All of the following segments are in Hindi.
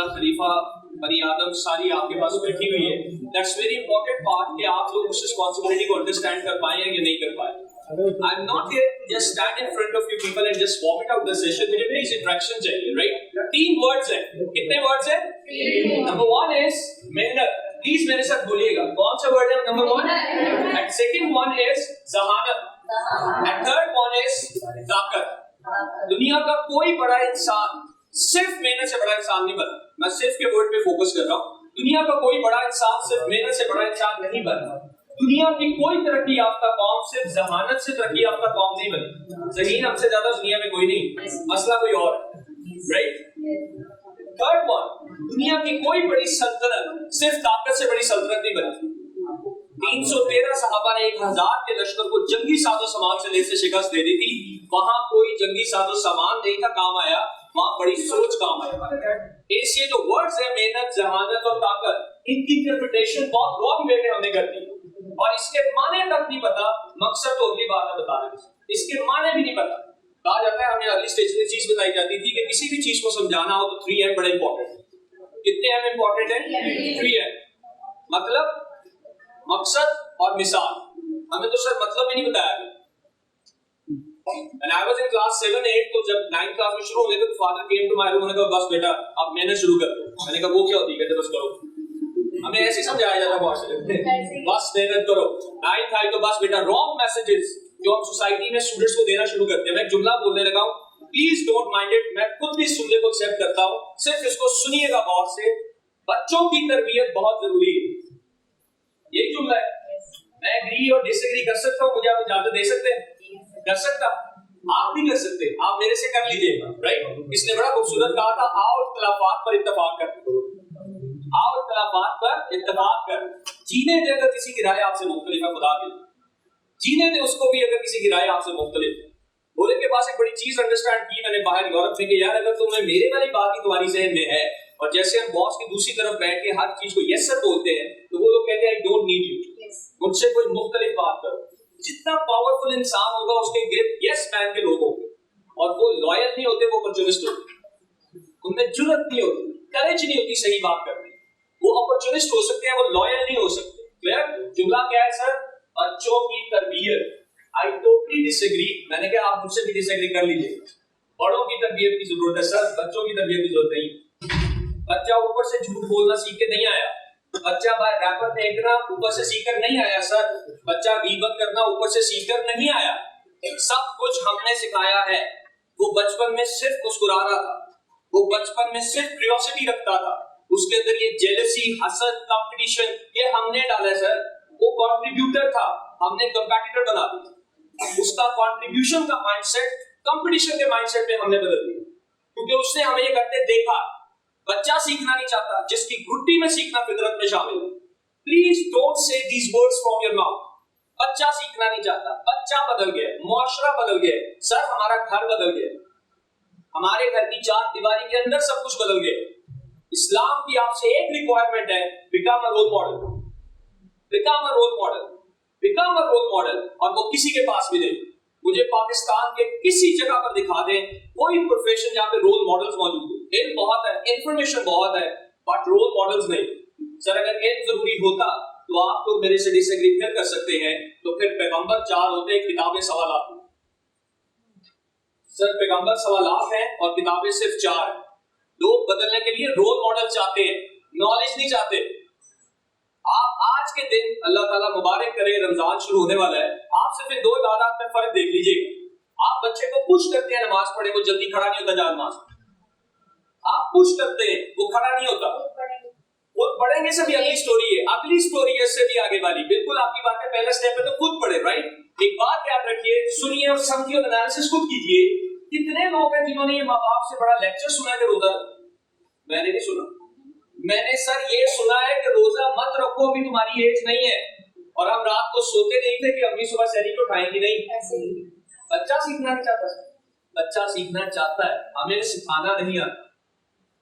खलीफा बनी आदम सारी आपके पास बैठी हुई है। दैट्स वेरी इंपॉर्टेंट पार्ट कि आप लोग उस रिस्पांसिबिलिटी को अंडरस्टैंड कर पाए या नहीं कर पाए। आई am not here just stand in front of you people and just vomit out the session. मुझे प्लीज इंटरेक्शन चाहिए, राइट? 3 वर्ड्स हैं। कितने वर्ड्स हैं? नंबर 1 इज मेहनत। प्लीज मेरे साथ बोलिएगा, कौन सा वर्ड है number 1? And second one is जहानत एंड थर्ड वन इज ताकत। दुनिया का कोई बड़ा इंसान सिर्फ मेहनत से बड़ा इंसान नहीं बना। मैं सिर्फ के वर्ड पे फोकस कर रहा हूँ। दुनिया का कोई बड़ा इंसान सिर्फ मेहनत से बड़ा इंसान नहीं बना। दुनिया की कोई तरक्की याफ्ता कौम सिर्फ जहानत से तरक्की याफ्ता कौम नहीं बनी। ज़हीन हमसे ज्यादा दुनिया में कोई नहीं, मसला कोई और है, राइट? थर्ड वन, दुनिया की कोई बड़ी सल्तनत सिर्फ ताकत से बड़ी सल्तनत नहीं बनी। 313 सहाबा ने 1000 के लश्कर को जंगी साजो सामान से लेकर शिकस्त दे दी थी। वहां कोई जंगी साजो सामान नहीं था काम आया, वहां बड़ी सोच काम आया। इसलिए जो वर्ड्स है मेहनत, जहानत और ताकत, इनकी इंटरप्रिटेशन बहुत रॉन्ग वे में हमने कर दी और इसके माने तक नहीं पता। मकसद तो अगली बात है बता रहे, इसके माने भी नहीं पता। कहा जाता है, हमें अगली स्टेज में चीज बताई जाती थी कि किसी भी चीज को समझाना हो तो 3M बड़े इंपॉर्टेंट है। कितने M इंपॉर्टेंट है? 3M। मतलब मकसद और मिसाल। हमें तो सर मतलब भी नहीं बताया गया। When I was in class 7, 8, तो जब 9th क्लास में शुरू हो गए तो father came to my room, उन्होंने कहा बस बेटा अब मेहनत शुरू कर दो। मैंने कहा वो क्या होती है? कहते बस करो। हमें ऐसे समझाया जाता बहुत से, बस मेहनत करो। 9th आई तो बस बेटा रॉन्ग मैसेजेस जो हम सोसाइटी में स्टूडेंट्स को देना शुरू करते हैं। मैं जुमला बोलने लगा हूँ, प्लीज डोंट माइंड इट। मैं खुद भी सुनने को एक्सेप्ट करता हूँ, सिर्फ इसको सुनिएगा गौर से। बच्चों की तरबियत बहुत जरूरी है, यही जुमला है। मैं एग्री और डिसएग्री कर सकता हूँ, मुझे आप इजाजत दे सकते हैं? कर सकता, आप भी कर सकते, आप मेरे से कर लीजिएगा, राइट? इसने बड़ा खूबसूरत कहा था, आओ इख्तिलाफात पर इत्तेफाक कर, आओ इख्तिलाफात पर इत्तेफाक कर। जीने दे अगर किसी की राय आपसे मुख्तलिफ है, खुदा के जीने दे उसको भी अगर किसी की राय आपसे मुख्तलिफ है। बोले के पास एक बड़ी चीज अंडरस्टैंड की मैंने बाहर यूरोप में कि यार अगर तुम्हें मेरे वाली बात ही तुम्हारी ज़हन में है और जैसे हम बॉस की दूसरी तरफ बैठ के हर चीज को यस सर बोलते हैं तो वो लोग कहते हैं आई डोंट नीड यू, मुझसे कोई मुख्तलिफ बात करो। जितना पावरफुल इंसान होगा उसके गिर्द यस मैन के लोग होंगे और वो लॉयल नहीं होते, वो अपॉर्चुनिस्ट होते, उनमें जुर्रत नहीं होती, करेज नहीं होती सही बात करने। वो अपॉर्चुनिस्ट हो सकते हैं, वो लॉयल नहीं हो सकते। क्लियर? जुमला क्या है सर? बच्चों की तरबियत। I totally disagree. मैंने कहा आप मुझसे भी डिसएग्री कर लीजिए। बड़ों की तरबियत की जरूरत है सर, बच्चों की तरबियत की जरूरत नहीं। बच्चा ऊपर से झूठ बोलना सीख के नहीं आया, बच्चा बाहर रैपर फेंकना ऊपर से सीखकर नहीं आया सर, बच्चा गीबत करना ऊपर से सीखकर नहीं आया। सब कुछ हमने सिखाया है। वो बचपन में सिर्फ मुस्कुरा रहा था, वो बचपन में सिर्फ क्यूरियोसिटी रखता था, उसके अंदर ये जेलसी, हसद, कंपटीशन ये हमने डाला है सर। वो कंट्रीब्यूटर था, हमने कंपटीटर बना दिया। उसका कंट्रीब्यूशन का माइंडसेट कंपटीशन के माइंडसेट में हमने बदल दिया, क्योंकि उसने हमें ये करते देखा। बच्चा सीखना नहीं चाहता, जिसकी घुट्टी में सीखना फितरत में शामिल है। Please don't say these words from your mouth. बच्चा सीखना नहीं चाहता, बच्चा बदल गया, मुआशरा बदल गया सर, हमारा घर बदल गया, हमारे घर की 4 दीवारी के अंदर सब कुछ बदल गया। इस्लाम की आपसे एक रिक्वायरमेंट है, become a role model, become a role model, become a role model. और वो किसी के पास भी नहीं। मुझे पाकिस्तान के किसी जगह पर दिखा दें कोई प्रोफेशन जहां पे रोल मॉडल्स मौजूद हो। इल्म बहुत है, इंफॉर्मेशन बहुत है, बट रोल मॉडल्स नहीं। सर अगर इल्म जरूरी होता तो आप लोग मेरे से डिसएग्री फिर कर सकते हैं, तो फिर पैगंबर 4 होते, किताबें 1.25 लाख। सर पैगंबर 1.25 लाख हैं और किताबें सिर्फ 4 हैं। लोग बदलने के लिए रोल मॉडल चाहते हैं, नॉलेज नहीं चाहते। आप आज के दिन, अल्लाह ताला मुबारक करे, रमजान शुरू होने वाला है, आप सिर्फ इन 2 इबादत में फर्क देख लीजिएगा। आप बच्चे को पुश करते हैं नमाज पढ़े, वो जल्दी खड़ा नहीं होता, जा नमाज। आप पुश करते हैं, वो खड़ा नहीं होता। वो पढ़ेंगे से भी अगली स्टोरी है, अगली स्टोरी है इससे भी आगे वाली। बिल्कुल आपकी बात है, पहला स्टेप है तो खुद पढ़े, राइट? एक बात याद रखिए, सुनिए और समझिए और एनालिसिस खुद कीजिए। कितने लोग हैं जिन्होंने ये माँ बाप से बड़ा लेक्चर सुना कि रोजा, मैंने नहीं सुना। मैंने सर ये सुना है कि रोजा मत रखो, अभी तुम्हारी एज नहीं है। और हम रात को सोते नहीं थे कि अम्मी सुबह सहरी को उठाएंगी नहीं। बच्चा सीखना नहीं चाहता, बच्चा सीखना चाहता है, हमें सिखाना नहीं आता।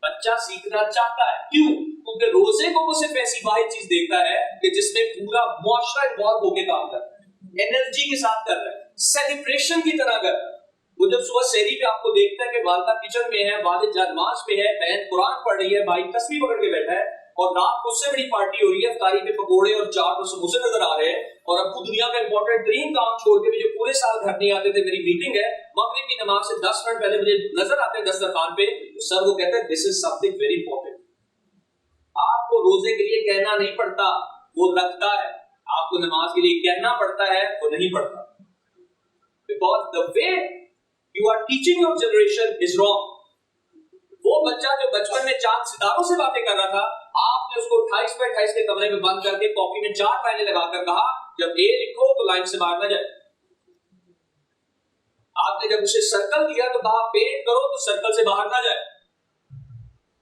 बच्चा सीखना चाहता है, क्यों? क्योंकि रोजे को वो सिर्फ ऐसी वाहिद चीज देखता है कि जिसमें पूरा मुआशरा इन्वॉल्व होकर काम कर रहा है, एनर्जी के साथ कर रहा है, सेलिब्रेशन की तरह कर रहा है। वो जब सुबह सहरी पे आपको देखता है कि वालिदा किचन में है, वालिद नमाज पे है, बहन कुरान पढ़ रही है, भाई तस्बीह पकड़ के बैठा है, और रात को उससे बड़ी पार्टी हो रही है, इफ्तारी पे पकोड़े और चाट और समोसे नजर आ रहे हैं, और अब्बू दुनिया का इंपॉर्टेंट तरीन काम छोड़ के मुझे पूरे साल घर नहीं आते थे, मेरी मीटिंग है, मगरिब की नमाज से 10 मिनट पहले मुझे नजर आते हैं दस्तरखान पे, तो सर वो कहते हैं this is something very important. आपको रोजे के लिए कहना नहीं पड़ता, वो रखता है। आपको नमाज के लिए कहना पड़ता है, वो नहीं पड़ता। Because the way you are teaching your generation is wrong. वो बच्चा जो बचपन में चांद सितारों से बातें कर रहा था, आपने उसको 28 पे 28 के कमरे में बंद करके कॉपी में 4 लाइनें लगाकर कहा जब ए लिखो तो लाइन से बाहर ना जाए। आपने जब उसे सर्कल दिया तो कहा पेंट करो तो सर्कल से बाहर ना जाए।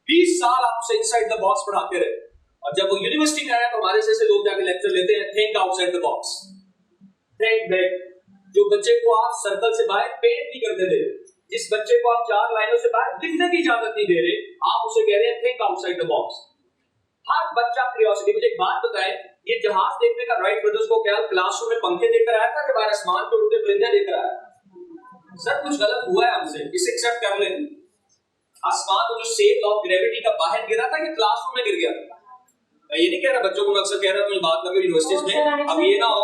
20 साल आप उसे इनसाइड द बॉक्स पढ़ाते रहे, और जब वो यूनिवर्सिटी में आया तो हमारे जैसे लोग जाके लेक्चर लेते हैं, think outside the box, think big. जो बच्चे को आप सर्कल से बाहर पेंट नहीं करने दे रहे, जिस बच्चे को आप 4 लाइनों से बाहर लिखने की इजाजत नहीं दे रहे, आप उसे कह रहे हैं थिंक आउटसाइड द बॉक्स। हर बच्चा क्यूरियोसिटी। मुझे एक बात बताएं, ये जहाज देखने का राइट ब्रदर्स को क्या क्लासरूम में पंखे देकर आया था कि बाहर आसमान पे उड़ते परिंदे देकर आया? सर कुछ गलत हुआ है हमसे, इसे एक्सेप्ट कर लें। आसमान जो सेफ ऑफ ग्रेविटी का बाहर गिरा था कि क्लासरूम में गिर गया था? मैं ये नहीं कह रहा, बच्चों को मैं अक्सर कह रहा हूं मुझे बात करके यूनिवर्सिटीज में, अब ये ना हो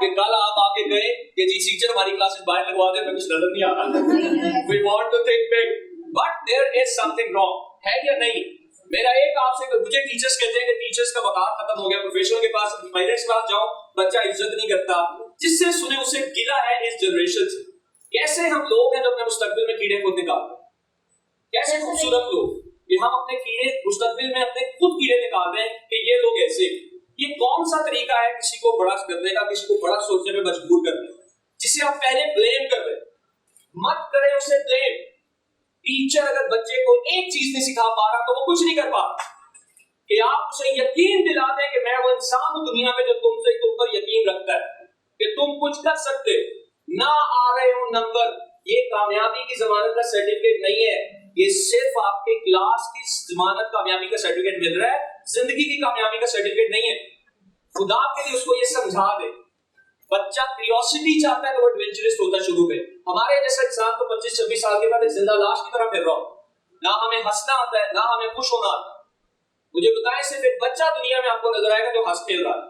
कि कल आप आके गए कि जी टीचर हमारी क्लासेस बाहर लगवा दे, हमें कुछ नजर नहीं आ रहा। We want to think big, but there is something wrong, है या नहीं? मेरा एक आपसे, मुझे टीचर्स कहते हैं कि टीचर्स का वकार खत्म हो गया, प्रोफेसर के पास पेरेंट्स के पास जाओ, बच्चा इज्जत नहीं करता। जिससे सुने उसे गिला है इस जनरेशन से। कैसे हम लोग हैं जो अपने मुस्तकबिल में कीड़े खुद निकालते हैं, कैसे खूबसूरत लोग कि हम अपने कीड़े मुस्तकबिल में अपने खुद कीड़े निकाल रहे हैं कि ये लोग ऐसे। ये कौन सा तरीका है किसी को बड़ा करने का, किसी को बड़ा सोचने में मजबूर करने का, जिसे आप पहले ब्लेम कर रहे हैं? मत करें उसे ब्लेम। टीचर अगर बच्चे को एक चीज नहीं सिखा पा रहा तो वो कुछ नहीं कर पा रहा। कि आप उसे यकीन दिला दें कि मैं वो इंसान हूं दुनिया में जो तुम पर यकीन रखता है कि तुम कुछ कर सकते। ना आ रहे हो नंबर, ये कामयाबी की जमानत का सर्टिफिकेट नहीं है, ये सिर्फ आपके क्लास की जमानत कामयाबी का सर्टिफिकेट मिल रहा है, जिंदगी की कामयाबी का सर्टिफिकेट नहीं है। खुदा के लिए उसको ये समझा दे। बच्चा क्यूरियोसिटी चाहता है तो वो एडवेंचरस होता है शुरू में। हमारे जैसा इंसान तो 25-26 साल के बाद एक जिंदा लाश की तरह फिर रहा हो, ना हमें हंसना आता है ना हमें खुश होना आता है। मुझे बताएं सिर्फ एक बच्चा दुनिया में आपको नजर आएगा जो हंस खेल रहा है,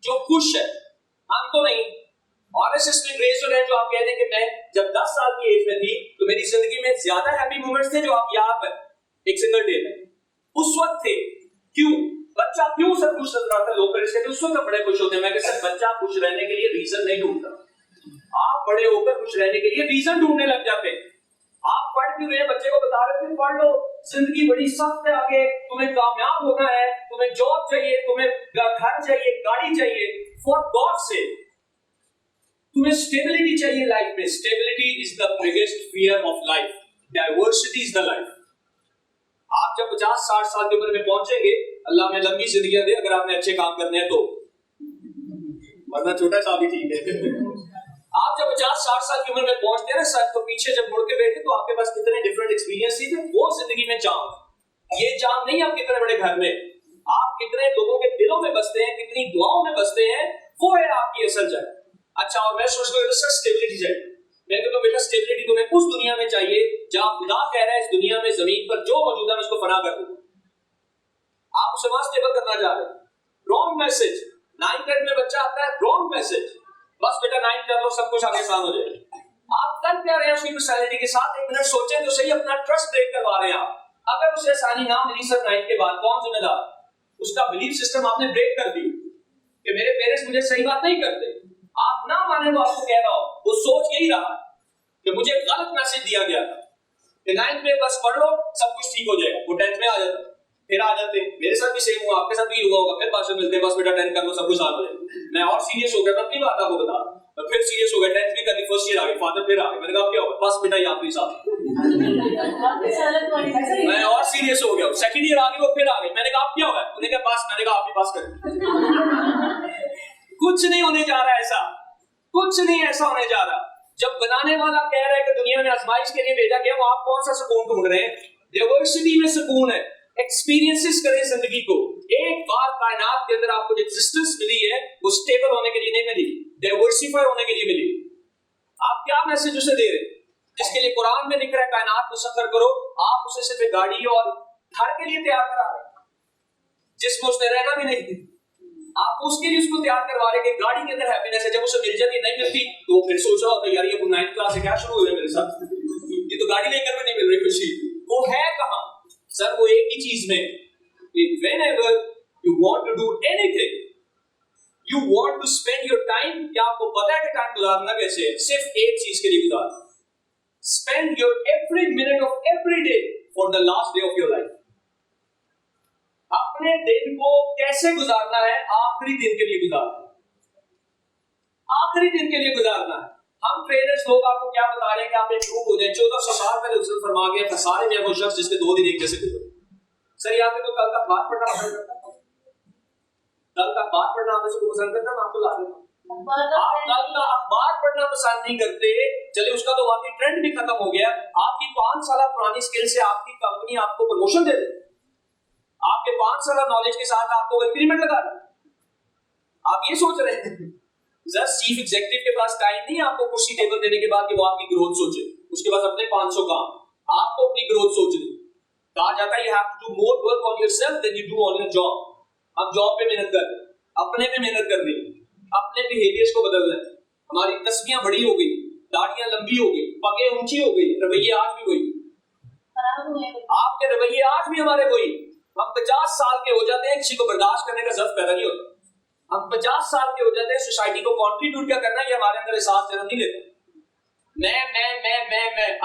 जो खुश है, हम तो नहीं। आरएसएस में ग्रेजुएट है जो आप कहते हैं कि मैं जब 10 साल की एज में थी तो मेरी जिंदगी में ज्यादा हैप्पी मोमेंट्स थे जो आप याद है एक सिंगल डे में उस वक्त थे। क्यों? बच्चा क्यों सब खुश नजर आता है? लोग कहते हैं उस वक्त बड़े खुश होते हैं। मैं कहता बच्चा खुश रहने के लिए रीजन नहीं ढूंढता, आप बड़े होकर खुश रहने के लिए रीजन ढूंढने लग जाते हैं। आप पढ़ क्यों रहे? बच्चे को बता रहे थे पढ़ लो, जिंदगी बड़ी सख्त है, आगे तुम्हें कामयाब होना है, तुम्हें जॉब चाहिए, तुम्हें घर चाहिए, गाड़ी चाहिए। फॉर गॉड से तुम्हें स्टेबिलिटी चाहिए लाइफ में। Stability is the biggest fear of life, diversity is the life. आप जब 50-60 साल की उम्र में पहुंचेंगे, अल्लाह में लंबी जिंदगी दे अगर आपने अच्छे काम करने हैं तो, वरना छोटा सा भी ठीक है। आप जब 50-60 साल की उम्र में पहुंचते हैं ना सर, तो पीछे जब मुड़ के बैठे तो आपके पास कितने डिफरेंट एक्सपीरियंस थे, वो जिंदगी में जाम। ये जाम नहीं आप कितने बड़े घर में, आप कितने लोगों के दिलों में बसते हैं, कितनी दुआओं में बसते हैं, वो है आपकी असल जगह। अच्छा, और मैं सोच रहा हूं सर स्टेबिलिटी चाहिए। मैं कहता हूं बेटा स्टेबिलिटी तुम्हें उस दुनिया में चाहिए जहां खुदा कह रहा है इस दुनिया में जमीन पर जो मौजूद है मैं उसको फना कर दूंगा। आप उसे वहां स्टेबल करना चाह रहे हैं। Wrong message. 9th में बच्चा आता है, रॉन्ग मैसेज, बस बेटा 9 कर लो सब कुछ आगे आसान हो जाएगा। आप कर क्या रहे हैं उसकी पर्सनैलिटी के साथ? एक मिनट सोचें तो सही, अपना ट्रस्ट ब्रेक करवा रहे हैं आप। अगर उसे आसानी ना मिली सर 9 के बाद, कौन जिम्मेदार? उसका बिलीफ सिस्टम आपने ब्रेक कर दी कि मेरे पेरेंट्स मुझे सही बात नहीं करते। आप ना माने तो आपको कह रहा हो, वो सोच यही रहा कि मुझे गलत मैसेज दिया गया था कि 9th में बस पढ़ लो सब कुछ ठीक हो जाएगा। वो 10th में आ जाता, फिर आ जाते। मेरे साथ भी सेम हुआ, आपके साथ भी हुआ होगा। फिर पास मिलते बस बेटा 10th कर लो सब कुछ आ जाएगा। मैं और सीरियस हो गया था, अपनी बात आपको बता, तो फिर सीरियस हो गया, 10th भी कर ली, फर्स्ट ईयर आ गया, फादर फिर आ गए। मैंने कहा क्या होगा? बस बेटा ये आपके साथ। मैं और सीरियस हो गया, सेकंड ईयर आ गई, वो फिर आ गई। मैंने कहा आप क्या होगा? उन्होंने कहा पास। मैंने कहा आप भी पास करें। कुछ नहीं होने जा रहा ऐसा, कुछ नहीं ऐसा होने जा रहा। जब बनाने वाला कह रहा है कि दुनिया में आजमाइश के लिए भेजा गया, वो आप कौन सा सुकून ढूंढ रहे हैं? डाइवर्सिटी में सुकून है। एक्सपीरियंसेस करें जिंदगी को। एक बार कायनात के अंदर आपको जो एग्जिस्टेंस मिली है वो स्टेबल होने के लिए नहीं मिली, डाइवर्सिफाई होने के लिए मिली। आप क्या मैसेज उसे दे रहे हैं? जिसके लिए कुरान में लिख रहा है कायनात मुसख्खर करो, आप उसे सिर्फ गाड़ी और घर के लिए तैयार करा रहे हैं जिसमें उसने रहना भी नहीं, आप उसके लिए उसको तैयार करवा रहे कि गाड़ी के अंदर हैप्पीनेस है, जब उसे मिल जाती नहीं मिलती तो वो फिर सोच रहा होता यार ये 9th क्लास से क्या शुरू हुआ मेरे साथ, ये तो गाड़ी लेकर भी नहीं मिल रही खुशी, वो है कहां सर? वो एक ही चीज में, whenever you want to do anything, you want to spend your time, क्या आपको पता है कि टाइम गुजारना कैसे है? सिर्फ एक चीज के लिए गुजार, spend your every minute of every day for the last day of your life. अपने दिन को कैसे गुजारना है? आखिरी दिन के लिए गुजारना, आखिरी दिन के लिए गुजारना है। हम ट्रेनर्स लोग आपको क्या बता रहे हैं कि आप इम्प्रूव हो जाए। 1400 साल पहले उसने फरमा गया खसारे में वो शख्स जिसके 2 दिन एक जैसे गुजरे। सर ये आपने तो कल का बात पढ़ना पसंद करता, कल का बात पढ़ना आपने सबको पसंद करता, मैं आपको ला देता हूं। आप कल का अखबार पढ़ना पसंद नहीं करते, चले उसका तो वाकई ट्रेंड भी खत्म हो गया। आपकी 5 साल पुरानी स्किल से आपकी कंपनी आपको प्रमोशन दे दे, आपके 5 साल नॉलेज के साथ आपको इंक्रीमेंट लगा दे। आप ये सोच रहे हैं सर चीफ एग्जीक्यूटिव के पास टाइम नहीं आपको कुर्सी टेबल देने के बाद कि वो आपकी ग्रोथ सोचे, उसके पास अपने 500 काम, आपको अपनी ग्रोथ सोचनी। कहा जाता है you have to do more work on yourself than you do on your job. अब जॉब पे मेहनत कर, अपने पे मेहनत करनी, अपने बिहेवियर्स को बदलना है। हमारी तस्वीरें बड़ी हो गई, दाढ़ियां लंबी हो गई, पगे ऊंची हो गई, रवैये आज भी वही, आपके रवैये आज भी हमारे वही। हम 50 साल के हो जाते हैं, किसी को बर्दाश्त करने का जर्फ पैदा नहीं होता। हम 50 साल के हो जाते हैं, सोसाइटी को कंट्रीब्यूट क्या करना है ये हमारे अंदर एहसास जन्म नहीं लेता। मैं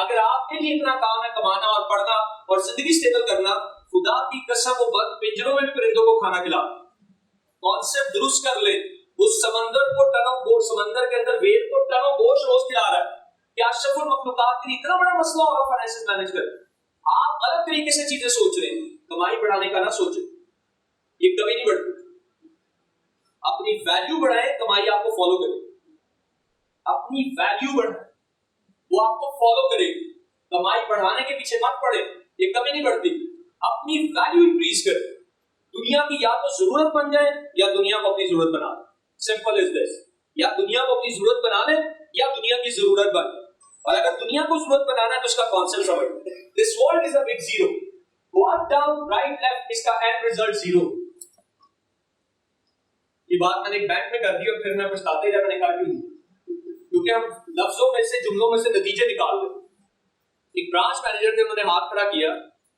अगर आपके लिए इतना काम है कमाना और पढ़ना और जिंदगी स्टेबल करना, खुदा की कसम वो बंद पिंजरों में भी परिंदों को खाना खिला। कॉन्सेप्ट दुरुस्त कर ले, उस समंदर को टनों गोश, समंदर के अंदर वेल को टनों गोश रोज खिला रहा है कि अशरफुल मखलूकात के लिए इतना बड़ा मसला होगा फाइनेंस मैनेज कर। आप गलत तरीके से चीजें सोच रहे हैं। कमाई बढ़ाने का ना सोचे, ये कभी नहीं बढ़ती। अपनी वैल्यू बढ़ाए, कमाई आपको फॉलो करे। अपनी वैल्यू बढ़ाए, वो आपको फॉलो करेगी। कमाई बढ़ाने के पीछे मत पड़े, ये कभी नहीं बढ़ती। अपनी वैल्यू इंक्रीज करे। दुनिया की या तो जरूरत बन जाए या दुनिया को अपनी जरूरत बना ले। सिंपल इज दिस, या दुनिया को अपनी जरूरत बना ले या दुनिया की जरूरत बने। और अगर दुनिया को जरूरत बनाना है तो उसका कॉन्सेप्ट समझ। This world is a big zero, go up down right left, इसका एंड रिजल्ट जीरो। ये बात मैंने एक बैंक में कर दी और फिर मैं पछताते रहा, मैंने कहा क्योंकि हम लफ्जों में से जुमलों में से नतीजे निकाल लें। एक ब्रांच मैनेजर थे, उन्होंने हाथ खड़ा किया,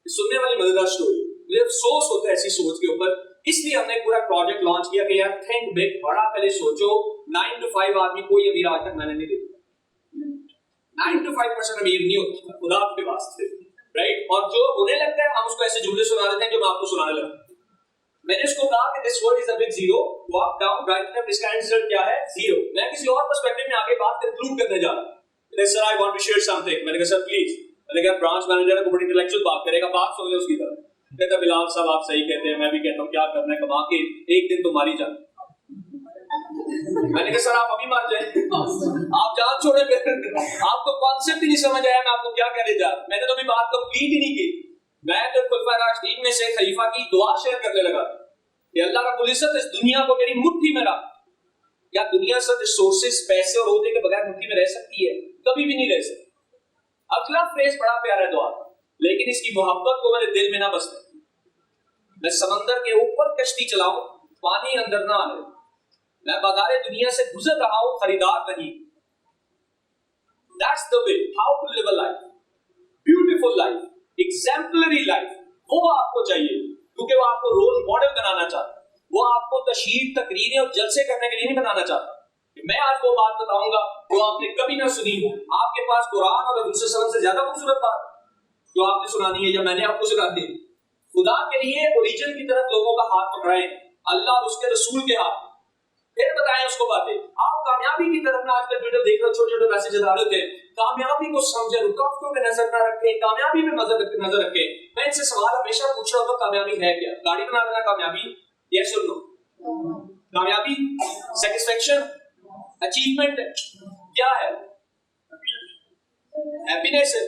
सुनने वाली मजेदार स्टोरी। मुझे अफसोस होता है ऐसी सोच के ऊपर, इसलिए हमने पूरा प्रोजेक्ट लॉन्च किया कि यार थिंक बिग, बड़ा पहले सोचो। 9 to 5 आदमी कोई अमीर आज तक मैंने नहीं देखा। 9 to 5% अमीर नहीं होता खुदा के वास्ते, राइट? और जो होने लगता है हम उसको ऐसे जुमले सुना देते हैं जो मैं आपको सुनाने लगा। मैंने इसको कहा कि this world is a big zero, go up down right left, इसका रिजल्ट क्या है? जीरो। मैं किसी और पर्सपेक्टिव में आगे बात कंक्लूड करने जा रहा हूं। Sir I want to share something. मैंने कहा सर प्लीज। मैंने कहा ब्रांच मैनेजर है, बड़ी इंटेलेक्चुअल बात करेगा, बात सुन ले उसकी तरफ। कहता बिलाल साहब आप सही कहते हैं, मैं भी कहता हूं क्या करना है, कमा के एक दिन तो मारी जाए। मैंने कहा सर आप अभी मार जाए, आप जान छोड़े, आपको कॉन्सेप्ट ही नहीं समझ आया, मैं आपको क्या कहने जा रहा। मैंने तो अभी बात कंप्लीट ही नहीं की। मैं तो खुलफा राशिदीन में से खलीफा की दुआ शेयर करने लगा कि अल्लाह रब्बुल इज्जत इस दुनिया को मेरी मुट्ठी में रख। क्या दुनिया सब रिसोर्सेज पैसे और ओहदे के बगैर मुट्ठी में रह सकती है? कभी भी नहीं रह सकती। अगला फ्रेज बड़ा प्यारा दुआ, लेकिन इसकी मोहब्बत को मेरे दिल में ना बसने। मैं समंदर के ऊपर कश्ती चलाऊं, पानी अंदर ना आने। मैं बाजारे दुनिया से गुजर रहा हूं, खरीदार नहीं। That's the way how to live a life, beautiful life, exemplary life। वो आपको चाहिए क्योंकि वो आपको रोल मॉडल बनाना चाहता है। वो आपको तशहीर, तकरीरें और जलसे करने के लिए नहीं बनाना चाहता। मैं आज वो बात बताऊंगा जो आपने कभी ना सुनी हो। आपके पास कुरान और हदीस से ज्यादा खूबसूरत बात जो आपने सुनानी है या मैंने आपको सुनानी है। खुदा के लिए ओरिजिन की तरफ लोगों का हाथ पकड़ाएं, अल्लाह और उसके रसूल के हाथ, फिर बताएं उसको बातें। आप कामयाबी की तरफ ना आजकल वीडियो देख रहे हो, छोटे छोटे मैसेज आ रहे थे, कामयाबी को समझे, रुकावटों पे नजर ना रखें, कामयाबी पे नजर रखें। मैं इनसे सवाल हमेशा पूछ रहा हूं, कामयाबी है क्या? गाड़ी बना देना कामयाबी? यस और नो? कामयाबी सेटिस्फेक्शन, अचीवमेंट क्या है? हैप्पीनेस है,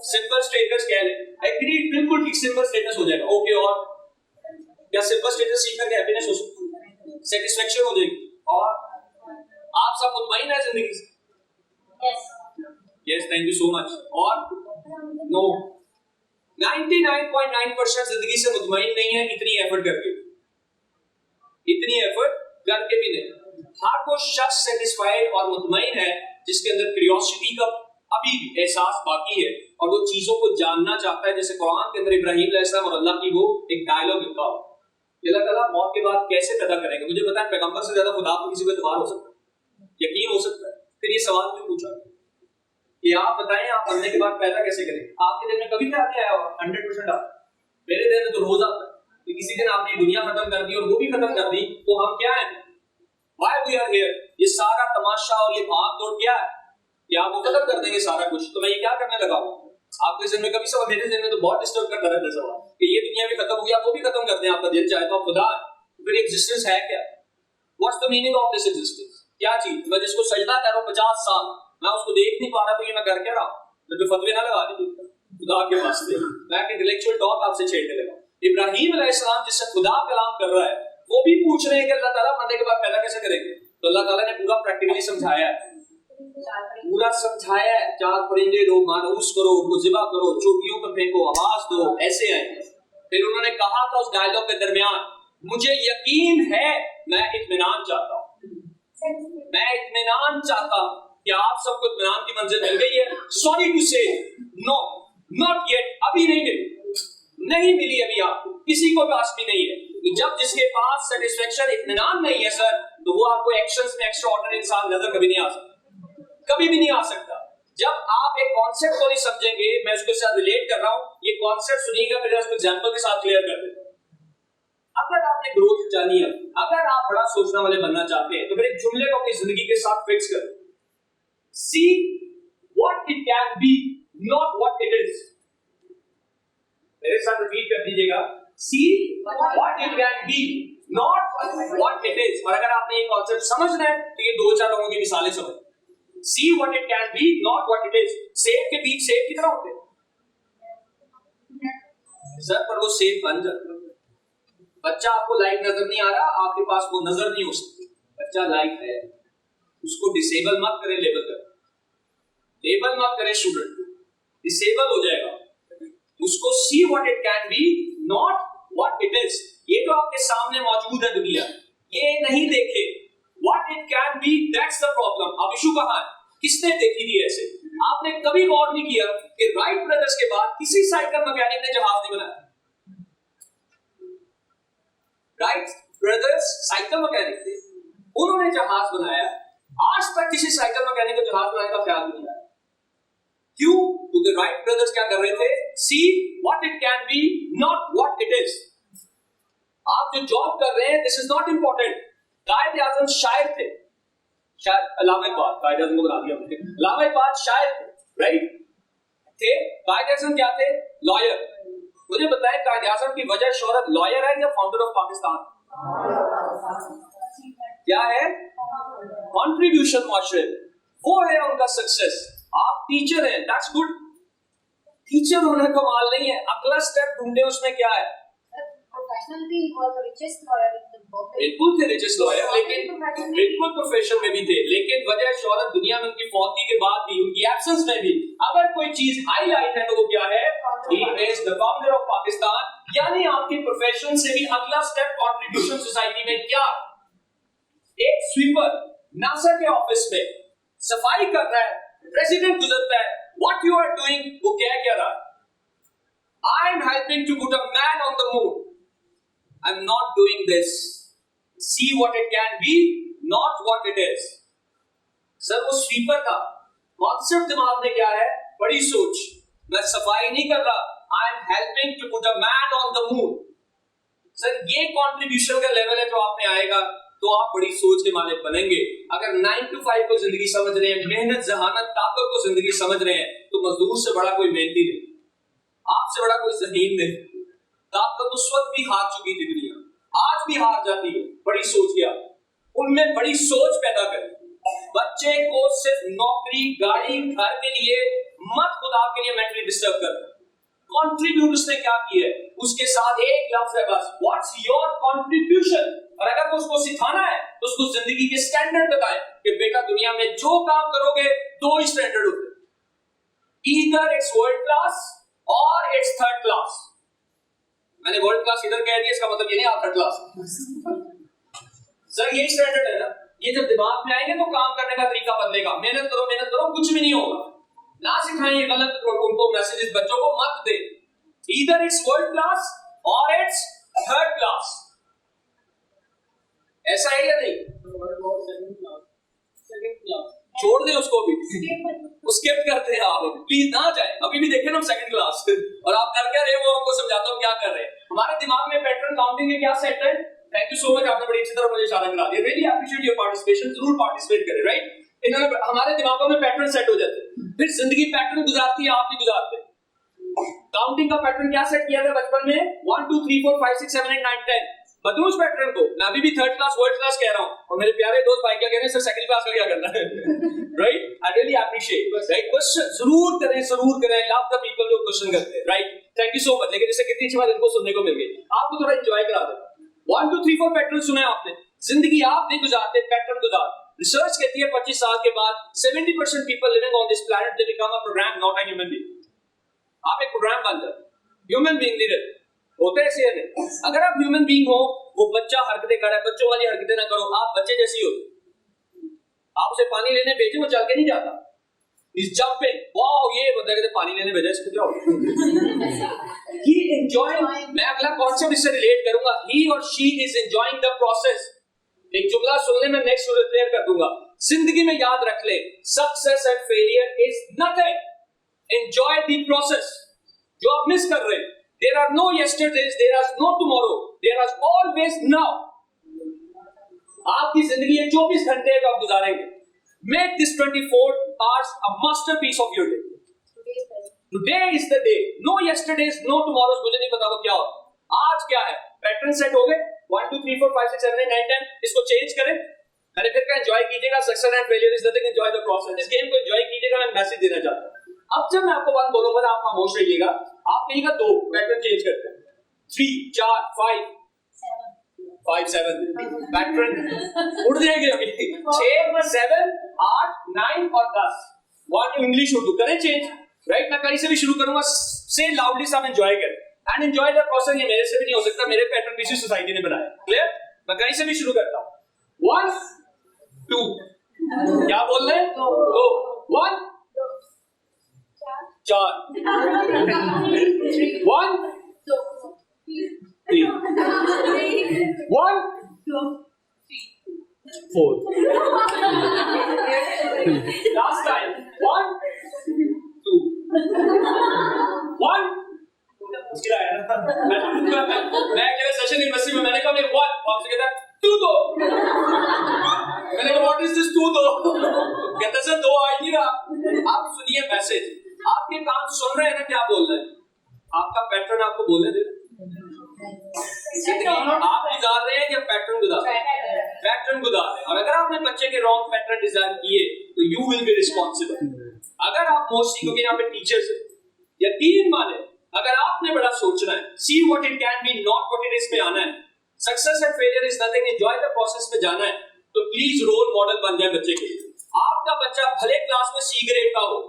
सिंपल स्टेटस कह ले। एग्रीड, बिल्कुल ठीक, सिंपल स्टेटस हो जाएगा। ओके, और क्या सिंपल स्टेटस सीख करके हैप्पीनेस हो सकती है? सेटिस्फेक्शन हो जाएगी और आप सब मुतमईन है जिंदगी से। Yes, thank you so much. और no, 99.9% जिंदगी से मुतमईन नहीं है इतनी एफर्ट करके भी नहीं। हर वो शख्स सेटिस्फाइड और मुतमईन है जिसके अंदर क्यूरियोसिटी का अभी भी एहसास बाकी है और वो चीजों को जानना चाहता है। जैसे कुरान के अंदर इब्राहीम अलैहिस्सलाम और अल्लाह की वो एक डायलॉग लिखा हो, अल्लाह ताला मौत के बाद कैसे पैदा करेंगे। मुझे पता है पैगंबर से ज्यादा खुदा को किसी पे एतबार हो सकता है, यकीन हो सकता है। फिर ये सवाल क्यों पूछा कि आप बताएं आप मरने के बाद पैदा कैसे करें। आपके दिल में कभी क्या आया होगा? 100% आता। मेरे दिल में तो रोज आता है कि किसी दिन आपने दुनिया खत्म कर दी और वो भी खत्म कर दी तो हम क्या है, Why we are here? ये सारा तमाशा और ये भाग दौड़ क्या है कि आप वो खत्म कर देंगे सारा कुछ। तो मैं ये क्या करने लगा हूँ? आपके ज़हन में कभी सवाल, मेरे ज़हन में तो बहुत डिस्टर्ब करता रहता है सवाल कि ये दुनिया भी खत्म हो गया वो भी खत्म कर दें, आपका दिल चाहे तो आप खुदा है, फिर एग्जिस्टेंस है क्या? What's the meaning of this existence? क्या चीज? मैं जिसको सजदा कर रहा हूँ 50 साल, मैं उसको देख नहीं पा रहा तो ये मैं कर क्या रहा हूँ? तो फतवे ना लगा दीजिए खुदा के वास्ते। मैं इंटेलेक्चुअल टॉक आपसे छेड़ने लगा। इब्राहीम अलैहिस्सलाम जिससे खुदा कलाम कर रहा है वो भी पूछ रहे हैं कि अल्लाह ताला मरने के बाद पैदा कैसे करेंगे। तो अल्लाह ताला ने पूरा प्रैक्टिकली समझाया है, चार परिंदे लो, मानूस करो, उनको ज़िबा करो, चोटियों पर फेंको, आवाज दो, ऐसे आएंगे। फिर उन्होंने कहा था उस डायलॉग के दरमियान, मुझे यकीन है, मैं इत्मीनान चाहता हूँ, मैं इत्मीनान चाहता हूँ। क्या आप सबको इत्मीनान की मंजिल मिल गई है? सॉरी टू से, नो नॉट येट, अभी नहीं मिली अभी आपको, किसी को पास भी नहीं है। तो जब जिसके पास सेटिस्फेक्शन इत्मीनान नहीं है सर, तो वो आपको एक्शंस में एक्स्ट्रा ऑर्डिनरी इंसान नजर कभी नहीं आ सकता, कभी भी नहीं आ सकता। जब आप एक कॉन्सेप्ट को नहीं समझेंगे, मैं उसके साथ रिलेट कर रहा हूं, ये कॉन्सेप्ट सुनिएगा, फिर उसको एग्जांपल के साथ क्लियर कर देता हूं। अगर आपने ग्रोथ जानी है, अगर आप बड़ा सोचने वाले बनना चाहते हैं, तो फिर एक जुमले को अपनी जिंदगी के साथ फिक्स करें, सी what it can be, not what it is. मेरे साथ रिपीट कर दीजिएगा, सी what it can be, not what it is. और अगर आपने ये कॉन्सेप्ट समझना है तो ये 2-4 लोगों की मिसालें समझ, सी what it can be, not what it is. सेब के बीज सेब की तरह होते हैं सर, पर वो सेब बन जाता है। बच्चा आपको लाइट नजर नहीं आ रहा, आपके पास वो नजर नहीं हो सकती, बच्चा लाइट है, उसको डिसेबल मत करें, लेबल मत करें स्टूडेंट को, डिसेबल हो जाएगा। उसको सी what it can be, not what it is. ये तो आपके सामने मौजूद है दुनिया, ये नहीं देखे what it can B, that's the problem. अब इशू कहां है? किसने देखी थी ऐसे? आपने कभी गौर नहीं किया कि राइट ब्रदर्स के बाद किसी साइकिल मैकेनिक ने जहाज नहीं बनाया। राइट ब्रदर्स साइकिल मैकेनिक थे, उन्होंने जहाज बनाया। आज तक किसी साइकिल मैकेनिक को जहाज बनाने का ख्याल नहीं आया। क्यों? क्योंकि राइट ब्रदर्स क्या कर रहे थे? सी what it can be, not what it is. आप जो जॉब कर रहे हैं, दिस इज नॉट इंपॉर्टेंट। कायद आज़म शायर थे, शायद अल्लामा इकबाल, कायद आज़म को बना दिया हमने, अल्लामा इकबाल शायर थे, राइट थे। कायद आज़म क्या थे? लॉयर। मुझे बताएं, कायद आज़म की वजह शोहरत लॉयर है या फाउंडर ऑफ पाकिस्तान? क्या है? कॉन्ट्रीब्यूशन मुआशरे, वो है उनका सक्सेस। आप टीचर हैं, दैट्स गुड, टीचर होना कमाल नहीं है, अगला स्टेप ढूंढे उसमें क्या है। बिल्कुल थे रिचेस्ट लॉयर, लेकिन बिल्कुल प्रोफेशन में भी थे, लेकिन वजह शोहरत दुनिया में उनकी फौती के बाद भी, उनकी एब्सेंस में भी अगर कोई चीज हाईलाइट है तो वो क्या है? He is the founder of Pakistan. यानी आपके प्रोफेशन से भी अगला स्टेप कॉन्ट्रीब्यूशन सोसाइटी में क्या? एक स्वीपर नासा के ऑफिस में सफाई कर रहा है, प्रेसिडेंट गुजरता है, व्हाट यू आर डूइंग, वो क्या रहा? I am helping to put a man on the moon. I am not doing this. See what it can be, not what it is. Sir वो स्वीपर था, कॉन्सेप्ट दिमाग में क्या है? बड़ी सोच। मैं सफाई नहीं कर रहा, I am helping to put a man on the moon. Sir ये कॉन्ट्रीब्यूशन का लेवल है जो आप में आएगा तो आप बड़ी सोच के मालिक बनेंगे। अगर 9 to 5 को जिंदगी समझ रहे हैं, मेहनत, जहानत, ताकत को जिंदगी समझ रहे हैं, तो मजदूर से बड़ा कोई मेहनती नहीं, आपसे बड़ा कोई जहीन नहीं। ताकत उस वक्त भी हार चुकी थी दुनिया, आज भी हार जाती है। बड़ी सोच क्या? उनमें बड़ी सोच पैदा करें। बच्चे को सिर्फ नौकरी, गाड़ी, घर के लिए मत खुदा के लिए मेंटली डिस्टर्ब कर। कंट्रीब्यूट उसने क्या किया है, उसके साथ एक लफ्ज है बस, व्हाट्स योर कंट्रीब्यूशन। और अगर उसको सिखाना है तो उसको जिंदगी के स्टैंडर्ड बताए कि बेटा दुनिया में जो काम करोगे दो ही स्टैंडर्ड होते, ईदर इट्स वर्ल्ड क्लास और इट्स थर्ड क्लास। मैंने वर्ल्ड क्लास इधर कह दिया, इसका मतलब ये नहीं आप थर्ड क्लास। सर यही स्टैंडर्ड है ना। ये जब दिमाग में आएंगे तो काम करने का तरीका बदलेगा। मेहनत करो, कुछ भी नहीं होगा। ना सिखाएं ये गलत उनको मैसेजेस, बच्चों को मत दे। ईदर इट्स वर्ल्ड क्लास और इट्स थर्ड क्लास। ऐसा है या नहीं? छोड़ दे उसको भी, स्किप करते हैं आप, प्लीज ना जाए। अभी भी देखें ना सेकंड क्लास, और आप कर क्या रहे हो, वो हमको समझाता हूँ क्या कर रहे हैं। हमारे दिमाग में पैटर्न काउंटिंग के क्या सेट है। थैंक यू सो मच, आपने बड़ी अच्छी तरह मुझे इशारा करा दिया। Really appreciate your participation. जरूर पार्टिसिपेट करें, राइट। इन्होंने हमारे दिमागों में पैटर्न सेट हो जाते हैं, फिर जिंदगी पैटर्न गुजारती है, आप नहीं गुजारते। काउंटिंग का पैटर्न क्या सेट किया था बचपन में? 1 2 3 4 5 6 7 8 9 10। बदलू उस पैटर्न को। मैं अभी भी थर्ड क्लास वर्ल्ड क्लास कह रहा हूं, और मेरे प्यारे दोस्त भाई क्या कह रहे हैं, सर सेकंड क्लास का क्या करना है? Right, I really appreciate. Right, question जरूर करें, लव द पीपल जो क्वेश्चन करते हैं, right. Thank you so much. लेकिन इससे कितनी अच्छी बात इनको सुनने को मिल गई, आपको थोड़ा एंजॉय करा दे। 1 2 3 4 पैटर्न सुने आपने। जिंदगी आप नहीं गुजारते, पैटर्न गुजार। रिसर्च कहती है 25 साल के बाद 70% people living on this planet they become a program, not a human being. आप एक प्रोग्राम बन जाते, ह्यूमन बीइंग नहीं रहते। होते ऐसे है नहीं। अगर आप ह्यूमन बीइंग हो, वो बच्चा हरकतें कर रहा है, बच्चों वाली हरकतें ना करो, आप बच्चे जैसी हो। आप उसे पानी लेने भेजे, वो चल के नहीं जाता, इस जंपिंग, वाओ ये बंदा कहते पानी लेने भेजा, इसको क्या हो। ही एंजॉयिंग, मैं अगला कॉन्सेप्ट इससे रिलेट करूंगा, ही और she is enjoying the process. एक जुमला सुनने में नेक्स्ट सूरत क्लियर कर दूंगा। जिंदगी में याद रख ले, success and failure is nothing, enjoy the process. जो आप मिस कर रहे हैं, there are no yesterdays, there is no tomorrow, there is always now। आपकी जिंदगी ये 24 घंटे आप गुजारेंगे। Make this 24 hours a masterpiece of your day। Today is the day, no yesterdays, no tomorrows। मुझे नहीं पता वो क्या हो, आज क्या है। पैटर्न सेट हो गए, 1 2 3 4 5 6 7 8 9 10। इसको चेंज करें। मैंने फिर कहा एंजॉय कीजिएगा, success and failure is nothing, enjoy the process. इस गेम को एंजॉय कीजिएगा, मैं मैसेज देना चाहता हूं। अब जब मैं आपको बात बोलूंगा ना, आप खामोश रहिएगा। आप कहिएगा 2, पैटर्न चेंज करते हैं। 3 4 5 7 पैटर्न उड़ जाएंगे अभी। 6 7 8 9 और 10। 1 इंग्लिश उर्दू करें चेंज, राइट। मैं कहीं से भी शुरू करूंगा, से लाउडली सब एंजॉय करें एंड एंजॉय द प्रोसेस। ये मेरे से भी नहीं हो सकता, मेरे पैटर्न भी सोसाइटी ने बनाया। क्लियर? मैं कहीं से भी शुरू करता हूं। 1 2, क्या बोल रहे हैं? 2 1 4 1 3 1 4 लास्ट टाइम 1 2 1। मुश्किल आया ना। मैं अगले सेशन यूनिवर्सिटी में मैंने कहा 1, आपसे कहता 2 दो। मैंने कहा व्हाट इज दिस 2 दो? कहता सर 2 आ ही नहीं रहा। आप सुनिए मैसेज, आपके कान सुन रहे हैं ना क्या बोल रहे हैं, आपका पैटर्न आपको बोलने दे। आप गुजार रहे हैं या पैटर्न गुजार रहे हैं? पैटर्न गुजार रहे हैं। और अगर आपने बच्चे के रॉन्ग पैटर्न डिजाइन किए तो यू विल बी रिस्पॉन्सिबल। अगर आप मोस्टली, क्योंकि यहाँ पे टीचर्स है, यकीन माने अगर आपने बड़ा सोचना है, सी what it can be not what it is पे आना है, success and failure is nothing, enjoy the process पे जाना है, तो प्लीज रोल मॉडल बन जाए बच्चे के। आपका बच्चा भले क्लास में सी ग्रेड का हो,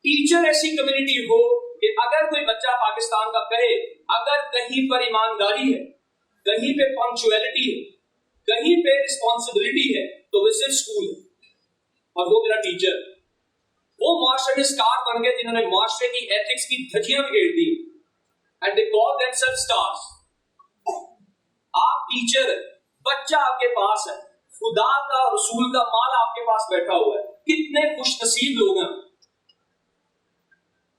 टीचर ऐसी कम्युनिटी हो कि अगर कोई बच्चा पाकिस्तान का कहे, अगर कहीं पर ईमानदारी है, कहीं पे पंक्चुअलिटी है, कहीं पे रिस्पॉन्सिबिलिटी है, तो वो सिर्फ स्कूल है और वो मेरा टीचर। वो मास्टर में स्टार बन गए जिन्होंने मास्टर की एथिक्स की धज्जियां बिखेर दी, and they call themselves stars. आप टीचर है, बच्चा आपके पास है, खुदा का रसूल का माल आपके पास बैठा हुआ है। कितने खुश नसीब लोग हैं,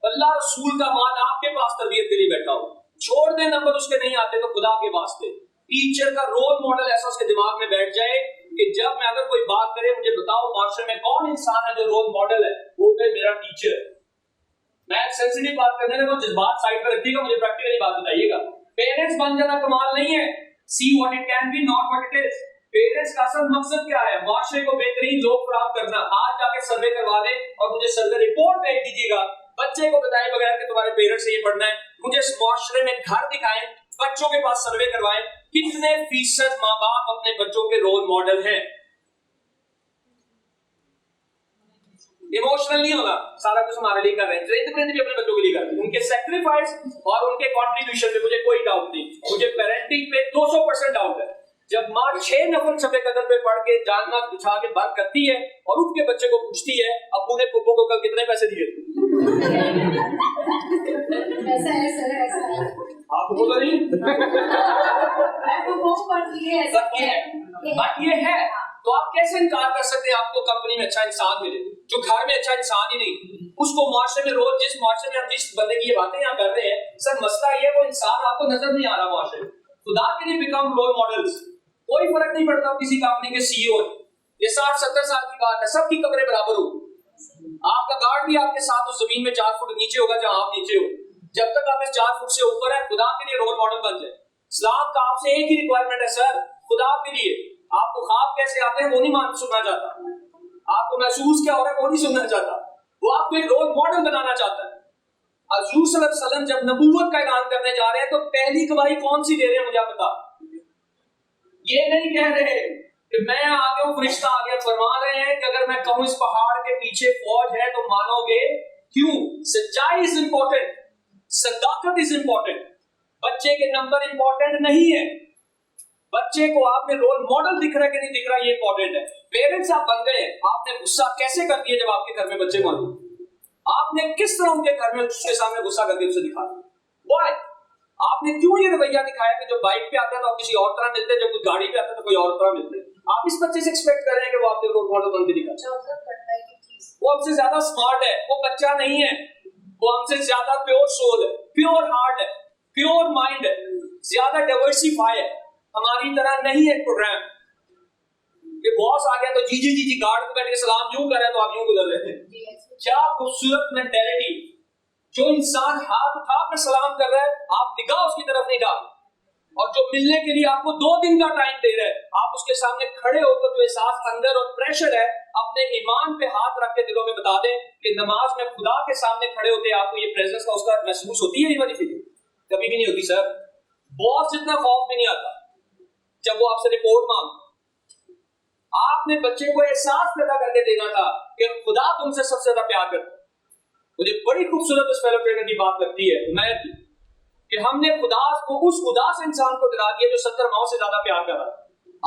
अल्लाह रसूल का माल आपके पास तरबियत के लिए बैठा हुआ। छोड़ दे नंबर उसके नहीं आते तो खुदा के वास्ते टीचर का रोल मॉडल ऐसा उसके दिमाग में बैठ जाए कि जब मैं अगर कोई बात करे, मुझे बताओ मास्टर में कौन इंसान है जो रोल मॉडल है, वो मेरा टीचर। मैं सेंसिटिव बात करने लगा, जज्बात साइड पर रखिएगा, मुझे प्रैक्टिकली बात बताइएगा। पेरेंट्स बन जाना कमाल नहीं है, सी what it can be not what it is. Parents का असल मकसद क्या है? माशरे को बेहतरीन लोग फराहम करना। आज जाके सर्वे करवा ले और मुझे सर्वे रिपोर्ट भेज दीजिएगा, बच्चे को बताए बगैर कि तुम्हारे पेरेंट्स से ये पढ़ना है, मुझे इस मुआशरे में घर दिखाएं, बच्चों के पास सर्वे करवाएं, कितने फीसद माँ बाप अपने बच्चों के रोल मॉडल हैं। इमोशनल नहीं होगा, सारा कुछ हमारे लिए कर रहे हैं, ट्रेन भी अपने बच्चों के लिए कर रहे हैं, उनके सेक्रीफाइस और उनके कंट्रीब्यूशन पे मुझे कोई डाउट नहीं, मुझे पेरेंटिंग पे 200% डाउट है। जब माँ 6 नफल छपे कदम पे पढ़ के जानना बिछा के बंद करती है और उठ के बच्चे को पूछती है, अब्बू ने पुप्पो को कल कितने पैसे दिए? ऐसा है सर, ऐसा है। आपको बोला नहीं? बात ये है, तो आप कैसे इनकार कर सकते हैं आपको कंपनी में अच्छा इंसान मिले जो घर में अच्छा इंसान ही नहीं, उसको मुआशरे में रोज जिस मुआशरे में हम जिस बंदे की ये बातें यहाँ कर रहे हैं, सर मसला ये वो इंसान आपको नजर नहीं आ रहा मुआशरे में। खुदा के लिए बिकम रोल मॉडल्स। कोई फर्क नहीं पड़ता किसी कंपनी के सीईओ है, ये 60-70 साल की बात है, सबकी कब्रें बराबर हो। आपका गार्ड भी आपके साथ उस जमीन में 4 फुट नीचे होगा जहां आप नीचे हो। जब तक आप इस 4 फुट से ऊपर है, खुदा के लिए रोल मॉडल बन जाए। इस्लाम का आपसे एक ही रिक्वायरमेंट है सर, खुदा के लिए आपको ख्वाब कैसे आते हैं वो नहीं सुनना चाहता, आपको महसूस क्या हो रहा है वो नहीं सुनना चाहता, वो आपको एक रोल मॉडल बनाना चाहता है। हज़ूर सल्लल्लाहु अलैहि वसल्लम जब नबूवत का ऐलान करने जा रहे हैं तो पहली गवाही कौन सी दे रहे हैं मुझे आप बता। ये नहीं कह रहे कि मैं आ गया हूं, फरिश्ता आ गया, फरमा रहे हैं कि अगर मैं कहूं इस पहाड़ के पीछे फौज है तो मानोगे क्यों। सच्चाई is important, Sadaqat is important, बच्चे के नंबर इंपॉर्टेंट नहीं है, बच्चे को आपने रोल मॉडल दिख रहा है कि नहीं दिख रहा ये इंपॉर्टेंट है। पेरेंट्स आप बन गए, आपने गुस्सा कैसे कर दिया जब आपके घर में बच्चे मौजूद, आपने किस तरह उनके घर में उसके सामने गुस्सा करके उसे दिखाया, व्हाई आपने क्यों ये रवैया दिखाया कि जो बाइक पे आता है तो आप किसी और तरह मिलते हैं, जब कोई गाड़ी पे आता है तो कोई और तरह मिलते हैं। आप इस बच्चे से एक्सपेक्ट कर रहे हैं कि वो आपके रोल मॉडल बन के दिखाए, वो हमसे ज्यादा स्मार्ट है, वो बच्चा नहीं है, वो हमसे ज्यादा प्योर सोल है, प्योर हार्ट है, प्योर माइंड है, ज्यादा डाइवर्सिफाई है, हमारी तरह नहीं है प्रोग्राम कि बॉस आ गया तो जी जी जी जी गार्ड को बैठ के सलाम यूं कर रहे हैं तो आप यूं गुजर रहे हैं। क्या खूबसूरत मेंटेलिटी, जो इंसान हाथ उठा कर सलाम कर रहा है आप निगाह उसकी तरफ नहीं डाल, और जो मिलने के लिए आपको 2 दिन का टाइम दे रहा है आप उसके सामने खड़े होकर जो एहसास अंदर और प्रेशर है अपने ईमान पे हाथ रख के दिलों में बता दें कि नमाज में खुदा के सामने खड़े होते आपको ये प्रेजेंस का उसका महसूस होती है ये वाली फीलिंग? कभी भी नहीं होती सर। बॉस जितना खौफ भी नहीं आता जब वो आपसे रिपोर्ट मांग, आपने बच्चे को एहसास पैदा करके देना था कि खुदा तुमसे सबसे ज्यादा प्यार करता है। मुझे बड़ी खूबसूरत उस फेलो ट्रेनर की बात लगती है मैं कि हमने खुदा को उस खुदा से इंसान को डरा दिया जो 70 माओं से ज्यादा प्यार कर रहा है।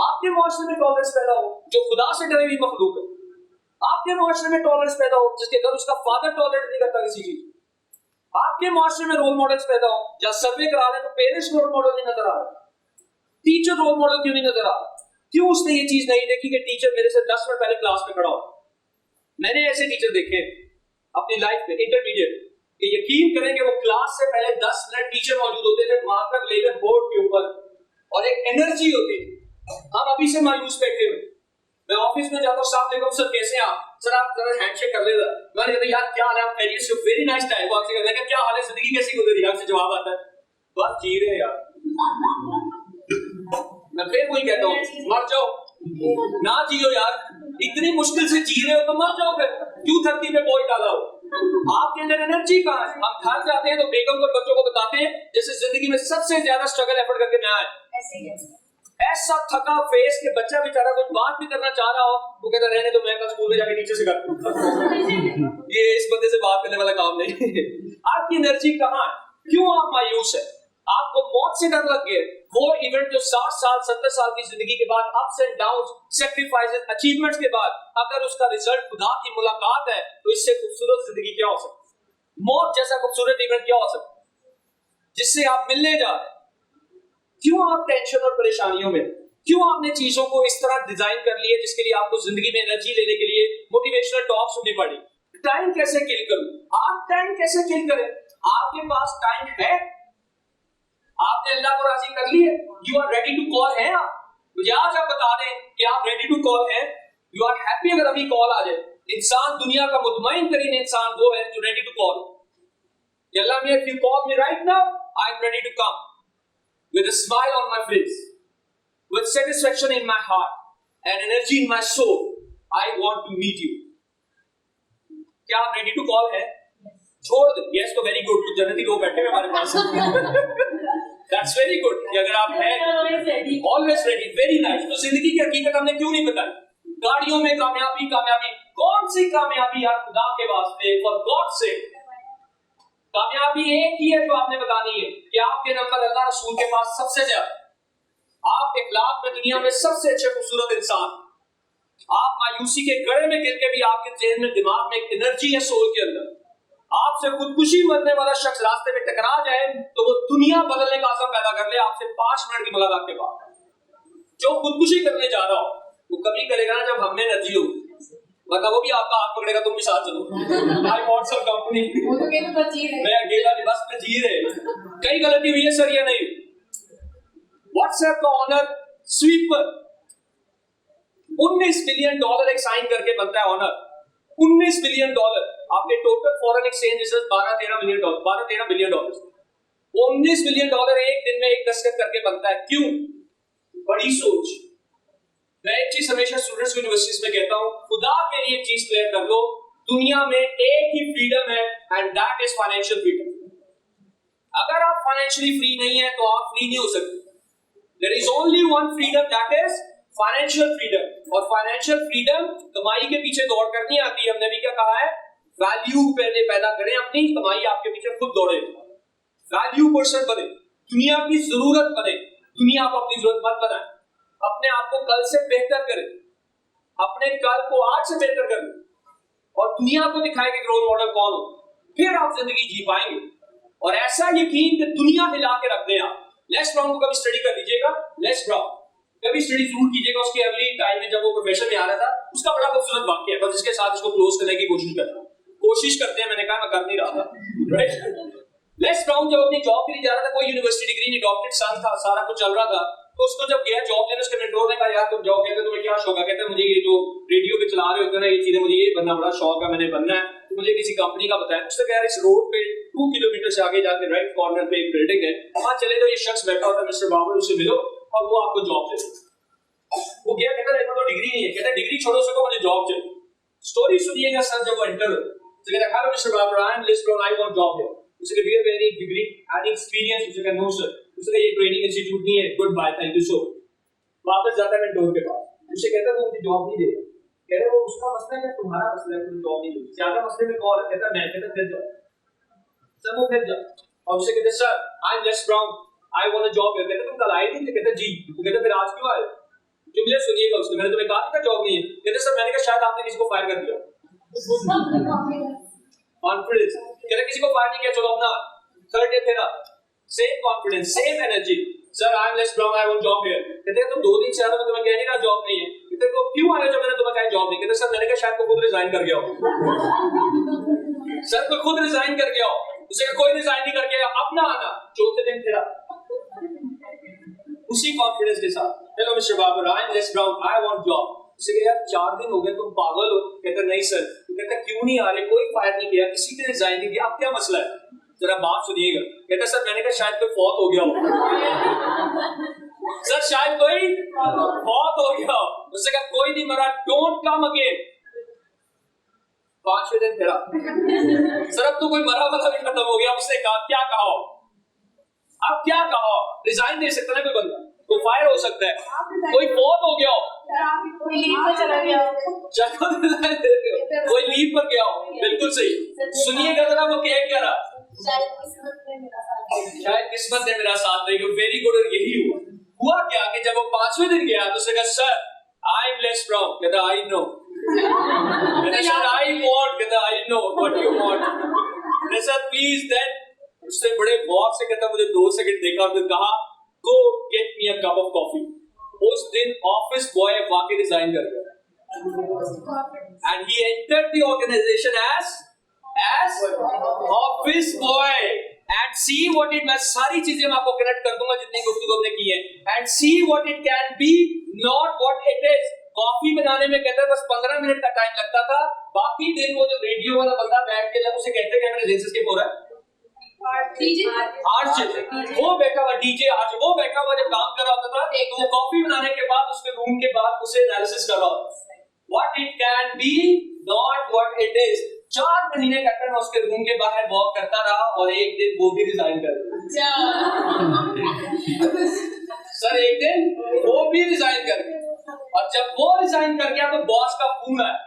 आपके मुआशरे में टॉलरेंस पैदा हो जो खुदा से डरी हुई मखलूक है, आपके मुआशरे में टॉलरेंस पैदा हो जिसके घर उसका फादर टॉलरेट नहीं करता किसी चीज, आपके मुआशरे में रोल मॉडल्स पैदा हो जहां सर्वे करा रहे तो पेरेंट्स रोल मॉडल नहीं नजर आ रहा, टीचर रोल मॉडल क्यों नहीं नजर आ रहा, क्यों उसने ये चीज नहीं देखी कि टीचर मेरे से 10 मिनट पहले क्लास में खड़ा हो। मैंने ऐसे टीचर देखे अपनी लाइफ में इंटरमीडिएट कि यकीन करें कि वो क्लास से पहले 10 मिनट टीचर मौजूद होते थे मार्कर लेकर बोर्ड के ऊपर, और एक एनर्जी होती है। हम अभी से मायूस बैठे हुए, मैं ऑफिस में जाता हूँ अस्सलाम वालेकुम सर कैसे हैं आप, सर आप जरा हैंडशेक कर लेगा, मैंने कहा यार क्या हाल है आप खैरियत से, वेरी नाइस टाइम, वो आपसे कहते हैं क्या हाल है जिंदगी कैसी गुजरी, आपसे जवाब आता है बस जी रहे यार। मैं फिर वही कहता हूँ मर जाओ ना जियो यार, इतनी मुश्किल से जी रहे हो तो मर जाओ, फिर क्यों धरती पे बोझ डाला हो। आपके अंदर एनर्जी कहाँ है? हम घर जाते हैं तो बेगम को बच्चों को बताते हैं जैसे जिंदगी में सबसे ज्यादा स्ट्रगल एफर्ट करके मैं आया, ऐसा थका फेस के बच्चा बेचारा कुछ बात भी करना चाह रहा हो वो कहता रहने तो मैं कल स्कूल में जाके टीचर से कर ये इस बंदे से बात करने वाला काम नहीं। आपकी एनर्जी कहाँ है? क्यों आप मायूस है? आपको मौत से डर लग गया, वो इवेंट जो 60 साल 70 साल की जिंदगी के बाद ups and downs sacrifices achievements के बाद अगर उसका रिजल्ट खुदा की मुलाकात है तो इससे खूबसूरत जिंदगी क्या हो सकती, मौत जैसा खूबसूरत इवेंट क्या हो सकता जिससे आप मिलने जा रहे। क्यों आप टेंशन और परेशानियों में, क्यों आपने चीजों को इस तरह डिजाइन कर लिए जिसके लिए आपको जिंदगी में एनर्जी लेने के लिए मोटिवेशनल टॉक सुननी पड़ी। टाइम कैसे किल करूं, आप टाइम कैसे किल करें? आपके पास टाइम है, आपने अल्लाह को राजी कर लिए, you are ready to call है, आप मुझे आज आप बता दें कि आप रेडी टू कॉल है, यू आर हैप्पी अगर अभी कॉल आ जाए। इंसान दुनिया का मुतमईन तरीन इंसान वो है जो रेडी टू कॉल, अल्लाह में if you call me right now I am ready to come with a smile on my face, with satisfaction in my heart and energy in my soul, I want to meet you. क्या आप ready to call है? छोड़ दे, Yes, तो very good. कुछ जन्नती लोग बैठे हुए हमारे पास. That's very good. कि अगर आप हैं always ready, very nice. तो जिंदगी की हकीकत हमने क्यों नहीं बताई? गाड़ियों में कामयाबी कामयाबी, कौन सी कामयाबी यार खुदा के वास्ते, for God's sake. कामयाबी एक ही है जो आपने बतानी है कि आपके नंबर अल्लाह रसूल के पास सबसे ज्यादा, आप इखलाक में दुनिया में सबसे अच्छे खूबसूरत इंसान, आप मायूसी के गड़े में गिर के भी आपके जेहन में दिमाग में एक एनर्जी है सोल के अंदर, आपसे खुदकुशी मरने वाला शख्स रास्ते में टकरा जाए तो वो दुनिया बदलने का आज़म पैदा कर ले आपसे 5 मिनट की मुलाकात के बाद. जो खुदकुशी करने जा रहा हो वो कभी करेगा ना जब हम में एनर्जी हो, वरना वो भी आपका हाथ पकड़ेगा, तुम भी साथ चलो. I want some company. वो तो कहते बस जी रहे, मैं अकेला नहीं, बस मैं जी रहे. कई गलती हुई है सर या नहीं? व्हाट्सएप का ऑनर स्वीपर $19 बिलियन एक साइन करके बनता है ऑनर. $19 बिलियन. आपके total foreign exchange reserve $12-13 billion. $19 billion एक दिन में एक दस्तखत करके बनता है. क्यों? बड़ी सोच. मैं एक चीज हमेशा स्टूडेंट्स यूनिवर्सिटीज में कहता हूं, खुदा के लिए एक चीज क्लियर कर लो, दुनिया में एक ही फ्रीडम है and that is financial freedom. अगर आप फाइनेंशियली फ्री नहीं है तो आप फ्री नहीं हो सकते. There is only one freedom, that is financial freedom. और फाइनेंशियल फ्रीडम कमाई के पीछे दौड़ कर नहीं आती. हमने भी क्या कहा है? वैल्यू पहले पैदा करें, अपनी कमाई आपके पीछे खुद दौड़े. वैल्यू पर्सन बने, दुनिया की जरूरत बने, दुनिया को अपनी जरूरत मत बनाए. अपने आप को कल से बेहतर करें, अपने कल को आज से बेहतर करें और दुनिया को दिखाए कि रोल मॉडल कौन हो. फिर आप जिंदगी जी पाएंगे. और ऐसा यकीन कि दुनिया हिला के रख दें आप. लेस ब्राउन को कभी स्टडी कर लीजिएगा. लेस ब्राउन कभी स्टडी जरूर कीजिएगा. उसके अर्ली टाइम में जब वो प्रोफेशन में आ रहा था, उसका बड़ा खूबसूरत वाक्य है, बस इसके साथ इसको क्लोज करने की कोशिश करते हैं. मैंने कहा मैं कर नहीं रहा था. राइट. लेस ब्राउन जब अपनी जॉब के लिए जा रहा था, कोई यूनिवर्सिटी डिग्री नहीं, डॉक्टरेट सन था, सारा कुछ चल रहा था, तो उसको जब गया जॉब लेने, उसके मेंटोर ने कहा यार तुम जॉब कहते तुम्हें क्या शौक है? कहते मुझे ये जो रेडियो पे चला रहे होते हैं ना ये चीजें, मुझे ये बनना बड़ा शौक है, मैंने बनना है, तो मुझे किसी कंपनी का बताया. उसने कहा इस रोड पे 2 किलोमीटर से आगे जाके राइट कॉर्नर पे एक बिल्डिंग है, वहां चले जाओ, ये शख्स बैठा होता है मिस्टर बाबर, उससे मिलो और वो आपको जॉब दे. वो गया, कहता है तो डिग्री नहीं है. कहता डिग्री छोड़ो, उसको मुझे जॉब चाहिए. स्टोरी सुनिएगा सर. जब वो एंटर हो तो कहता hello mister Babar, I am Les Brown, I want job here. उसके लिए very very degree and experience. उसने कहा नो सर. उसने ये ट्रेनिंग इंस्टीट्यूट नहीं है, good bye, thank you so. वापस जाता है मेंटोर के पास. उसे कहता है वो मुझे जॉब नहीं देगा. कह रहे वो उसका मसला है, तुम्हारा मसला है, तुम जॉब नहीं दोगे. ज्यादा मसले में कौन है? कहता मैं. कहता फिर जाओ सर. वो फिर जाओ और उसे कहते sir I am Les Brown, I want a job. कहते तुम कल आए नहीं थे? कहता जी. कहता फिर आज क्यों आए? जुमले सुनिएगा उसने. मैंने तुम्हें कहा था जॉब नहीं है. कहते सर मैंने कहा शायद आपने किसी को फायर कर दिया. कॉन्फिडेंस. कहता किसी को फायर नहीं किया, चलो अपना थर्ड डे फिर same confidence, same energy. Sir I am Les Brown, I want job here. कहते तुम 2 दिन से ज्यादा मैं तुम्हें कह नहीं रहा जॉब नहीं है. कहते को क्यों आ रहे हो जब मैंने तुम्हें कहा जॉब नहीं? कहते सर मैंने कहा शायद को खुद रिजाइन कर गया हो. सर को खुद रिजाइन कर गया हो. उसे कोई रिजाइन नहीं करके अपना आना. चौथे दिन फिर उसी कॉन्फिडेंस के साथ hello mister Babar, I am Les Brown, I want job. उसे कहा यार 4 दिन हो गए, तुम पागल हो. कहता नहीं सर. कहता क्यों नहीं आ रहे? कोई फायर नहीं किया, किसी ने रिजाइन नहीं किया, अब क्या मसला है? जरा बात सुनिएगा. कहता सर मैंने कहा शायद कोई फौत हो गया हो. सर शायद कोई फौत हो गया हो. उससे कहा कोई नहीं मरा, डोंट कम अगेन. 5वें दिन फिरा. सर अब तो कोई मरा वाला भी खत्म हो गया. उसने कहा क्या कहा? अब क्या कहा? रिजाइन दे सकता है कोई बंदा, तो फायर हो सकता है. कोई फौत हो गया हो, कोई लीव पर चला गया हो, कोई लीव पर गया हो. बिल्कुल सही. सुनिएगा जरा वो क्या रहा. शायद किस्मत ने मेरा साथ नहीं. Very good. और यही हुआ क्या कि जब वो 5वें दिन गया तो उसने कहा sir I am Les Brown. कहता आई नो. कहता सर आई वांट. कहता I know what you want. Sir please. Then उससे बड़े गौर से कहता मुझे 2 सेकंड देखा और फिर कहा go get me a cup of coffee. उस दिन ऑफिस बॉय वाकई रिजाइन कर गया and he entered the organisation as office boy. And see what it, मैं सारी चीजें मैं आपको कनेक्ट कर दूंगा जितनी गुफ्तगू हमने की है. And see what it can be, not what it is. Coffee बनाने में कहता है बस 15 मिनट का टाइम लगता था. बाकी दिन वो जो रेडियो वाला बंदा बैठ के उसे कहते हैं मेरे जेंसेस के बोरा वो बैठा हुआ डीजे, आज वो बैठा हुआ जब काम कर रहा होता था तो वो कॉफी बनाने के बाद उसके रूम के बाद उसे एनालिसिस कर रहा होता. What it can be, not what it is. 4 महीने तक मैं उसके रूम के बाहर वॉक करता रहा और एक दिन वो भी रिजाइन कर दिया। सर एक दिन वो भी रिजाइन कर गया और जब वो रिजाइन कर गया तो बॉस का फोन आया,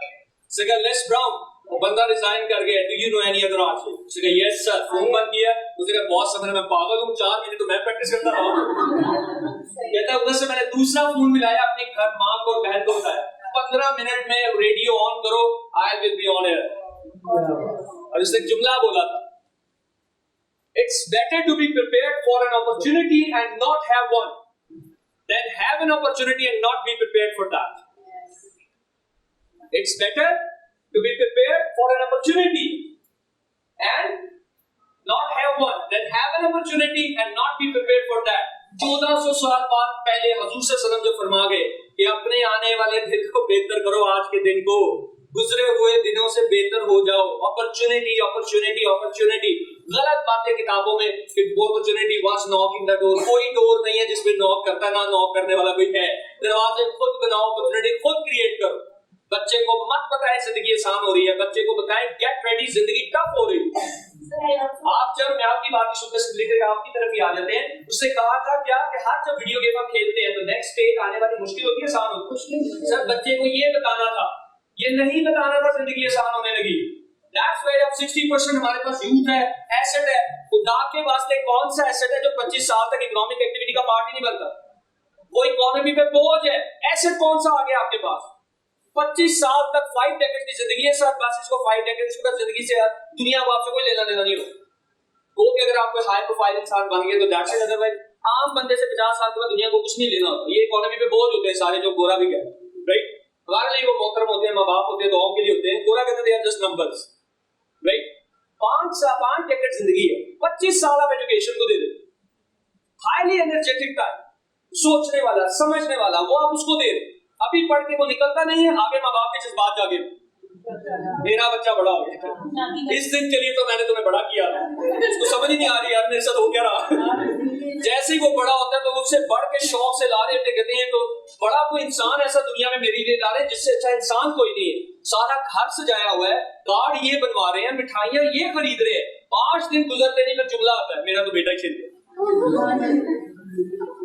उसने लेस ब्राउन वो बंदा रिजाइन कर गया, do you know any other option? उसने कहा यस सर। फोन बंद किया, उसने कहा बॉस समझ मैं पागल हूँ, 4 महीने तो मैं प्रैक्टिस करता रहा। कहता है उधर से मैंने दूसरा फोन मिलाया, अपने घर माँ को और बहन को बताया 15 मिनट में रेडियो ऑन करो, I will be on air. और उसने एक जुमला बोला था, it's better to be prepared for an opportunity and not have one than have an opportunity and not be prepared for that. It's better to be prepared for an opportunity and not have one than have an opportunity and not be prepared for that. 1400 साल बाद पहले हुजूर सल्लल्लाहु अलैहि वसल्लम जो फरमा गए कि अपने आने वाले दिन को बेहतर करो, आज के दिन को गुजरे हुए दिनों से बेहतर हो जाओ। अपॉर्चुनिटी अपॉर्चुनिटी अपॉर्चुनिटी, गलत बातें किताबों में कि opportunity was knocking the door. कोई डोर नहीं है जिसमें नॉक करता, ना नॉक करने वाला कोई है। दरवाजे खुद बनाओ, अपॉर्चुनिटी खुद क्रिएट करो। बच्चे को मत बताएं जिंदगी आसान हो रही है, बच्चे को बताएं गेट रेडी, जिंदगी टफ हो रही है। आप जब मैं आपकी बात सुनते से आपकी तरफ ही आ जाते हैं, उससे कहा था क्या कि हर जब वीडियो गेम आप खेलते हैं तो नेक्स्ट स्टेज आने वाली मुश्किल होती है, आसान होती है। सर बच्चे को ये बताना था, ये नहीं बताना था जिंदगी आसान होने लगी। That's why अब 60% हमारे पास यूथ है, एसेट है। खुदा के वास्ते कौन सा एसेट है जो 25 साल तक इकोनॉमिक एक्टिविटी का पार्ट ही नहीं बनता? वो इकोनॉमी पे बोझ है। एसेट कौन सा आ गया आपके पास? 25 साल तक 5 डेकेड की जिंदगी है सर, बस इसको 5 डेकेड इसको जिंदगी से दुनिया को आपसे कोई लेना देना नहीं हो। वो कि अगर आप कोई हाई प्रोफाइल इंसान बन गए तो दैट्स इट, अदरवाइज आम बंदे से 50 साल के बाद दुनिया को कुछ नहीं लेना होता। ये इकोनॉमी पे बोझ होते हैं सारे, जो गोरा भी कहते हैं, राइट? हमारे लिए वो मोहतरम होते हैं, माँ बाप होते हैं, दुआओं के लिए होते हैं। गोरा कहते हैं जस्ट नंबर्स, राइट? 5 डेकेड जिंदगी है, 25 साल आप एजुकेशन को दे दे, हाईली एनर्जेटिक टाइम, सोचने वाला, समझने वाला, वो आप उसको दे रहे। अभी पढ़ के वो निकलता नहीं है, आगे माँ बाप के जज्बात जागे, मेरा बच्चा बड़ा हो गया, इस दिन के लिए तो मैंने तुम्हें बड़ा किया था, उसको समझ ही नहीं आ रही यार मेरे साथ हो क्या रहा। जैसे ही वो बड़ा होता है तो उससे बढ़ के शौक से ला रहे कहते हैं तो बड़ा कोई इंसान ऐसा दुनिया में मेरे लिए ला रहे जिससे अच्छा इंसान कोई नहीं है। सारा घर सजाया हुआ है, कार्ड ये बनवा रहे हैं, मिठाइयां ये खरीद रहे हैं, 5 दिन गुजरते नहीं फिर जुमला आता है मेरा तो बेटा खेल गया।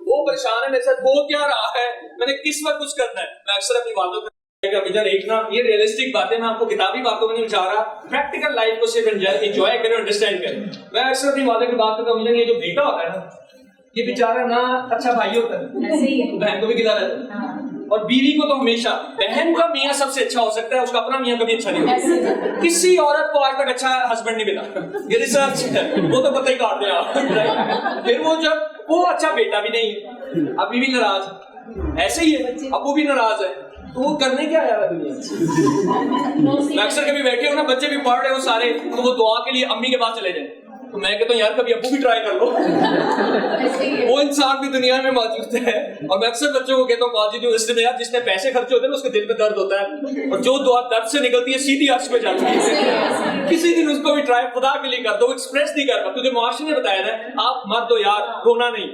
वो परेशान है मेरे साथ, हो क्या रहा है, मैंने किस वक्त कुछ करना है। मैं अक्सर अपनी बातों को देखना, ये रियलिस्टिक बातें, मैं आपको किताबी बातों में नहीं बता रहा, प्रैक्टिकल लाइफ को सिर्फ एंजॉय करें, अंडरस्टैंड करें। मैं अक्सर अपनी वाले की बात करता हूँ, ये जो बेटा होता है ना, ये बेचारा ना अच्छा भाई होता है, तो बहन को भी गिला रहता है, और बीवी को तो हमेशा, बहन का मियाँ सबसे अच्छा हो सकता है, उसका अपना मियाँ कभी अच्छा नहीं होता। किसी औरत को आज तक अच्छा हस्बैंड नहीं मिला, ये रिसर्च है, वो तो पता ही काट दिया आप। फिर वो जब वो अच्छा बेटा भी नहीं है, अभी भी नाराज, ऐसे ही है, अबू भी नाराज है, तो वो करने क्या आया दुनिया। अक्सर कभी बैठे हो ना, बच्चे भी पढ़ रहे हो सारे, तो वो दुआ के लिए अम्मी के पास चले जाए, तो मैं कहता हूँ यार कभी अब्बू भी ट्राई कर लो। वो इंसान भी दुनिया में मौजूद है। और मैं अक्सर बच्चों को कहता हूँ मौजूद हूँ इसलिए यार, जिसने पैसे खर्चे होते हैं उसके दिल में दर्द होता है, और जो दुआ दर्द से निकलती है सीधी अर्श पे जाती है। किसी दिन उसको भी ट्राई खुदा के लिए कर दो, एक्सप्रेस नहीं कर पा, तुझे मुआशरे ने बताया ना, आप मत दो यार, रोना नहीं,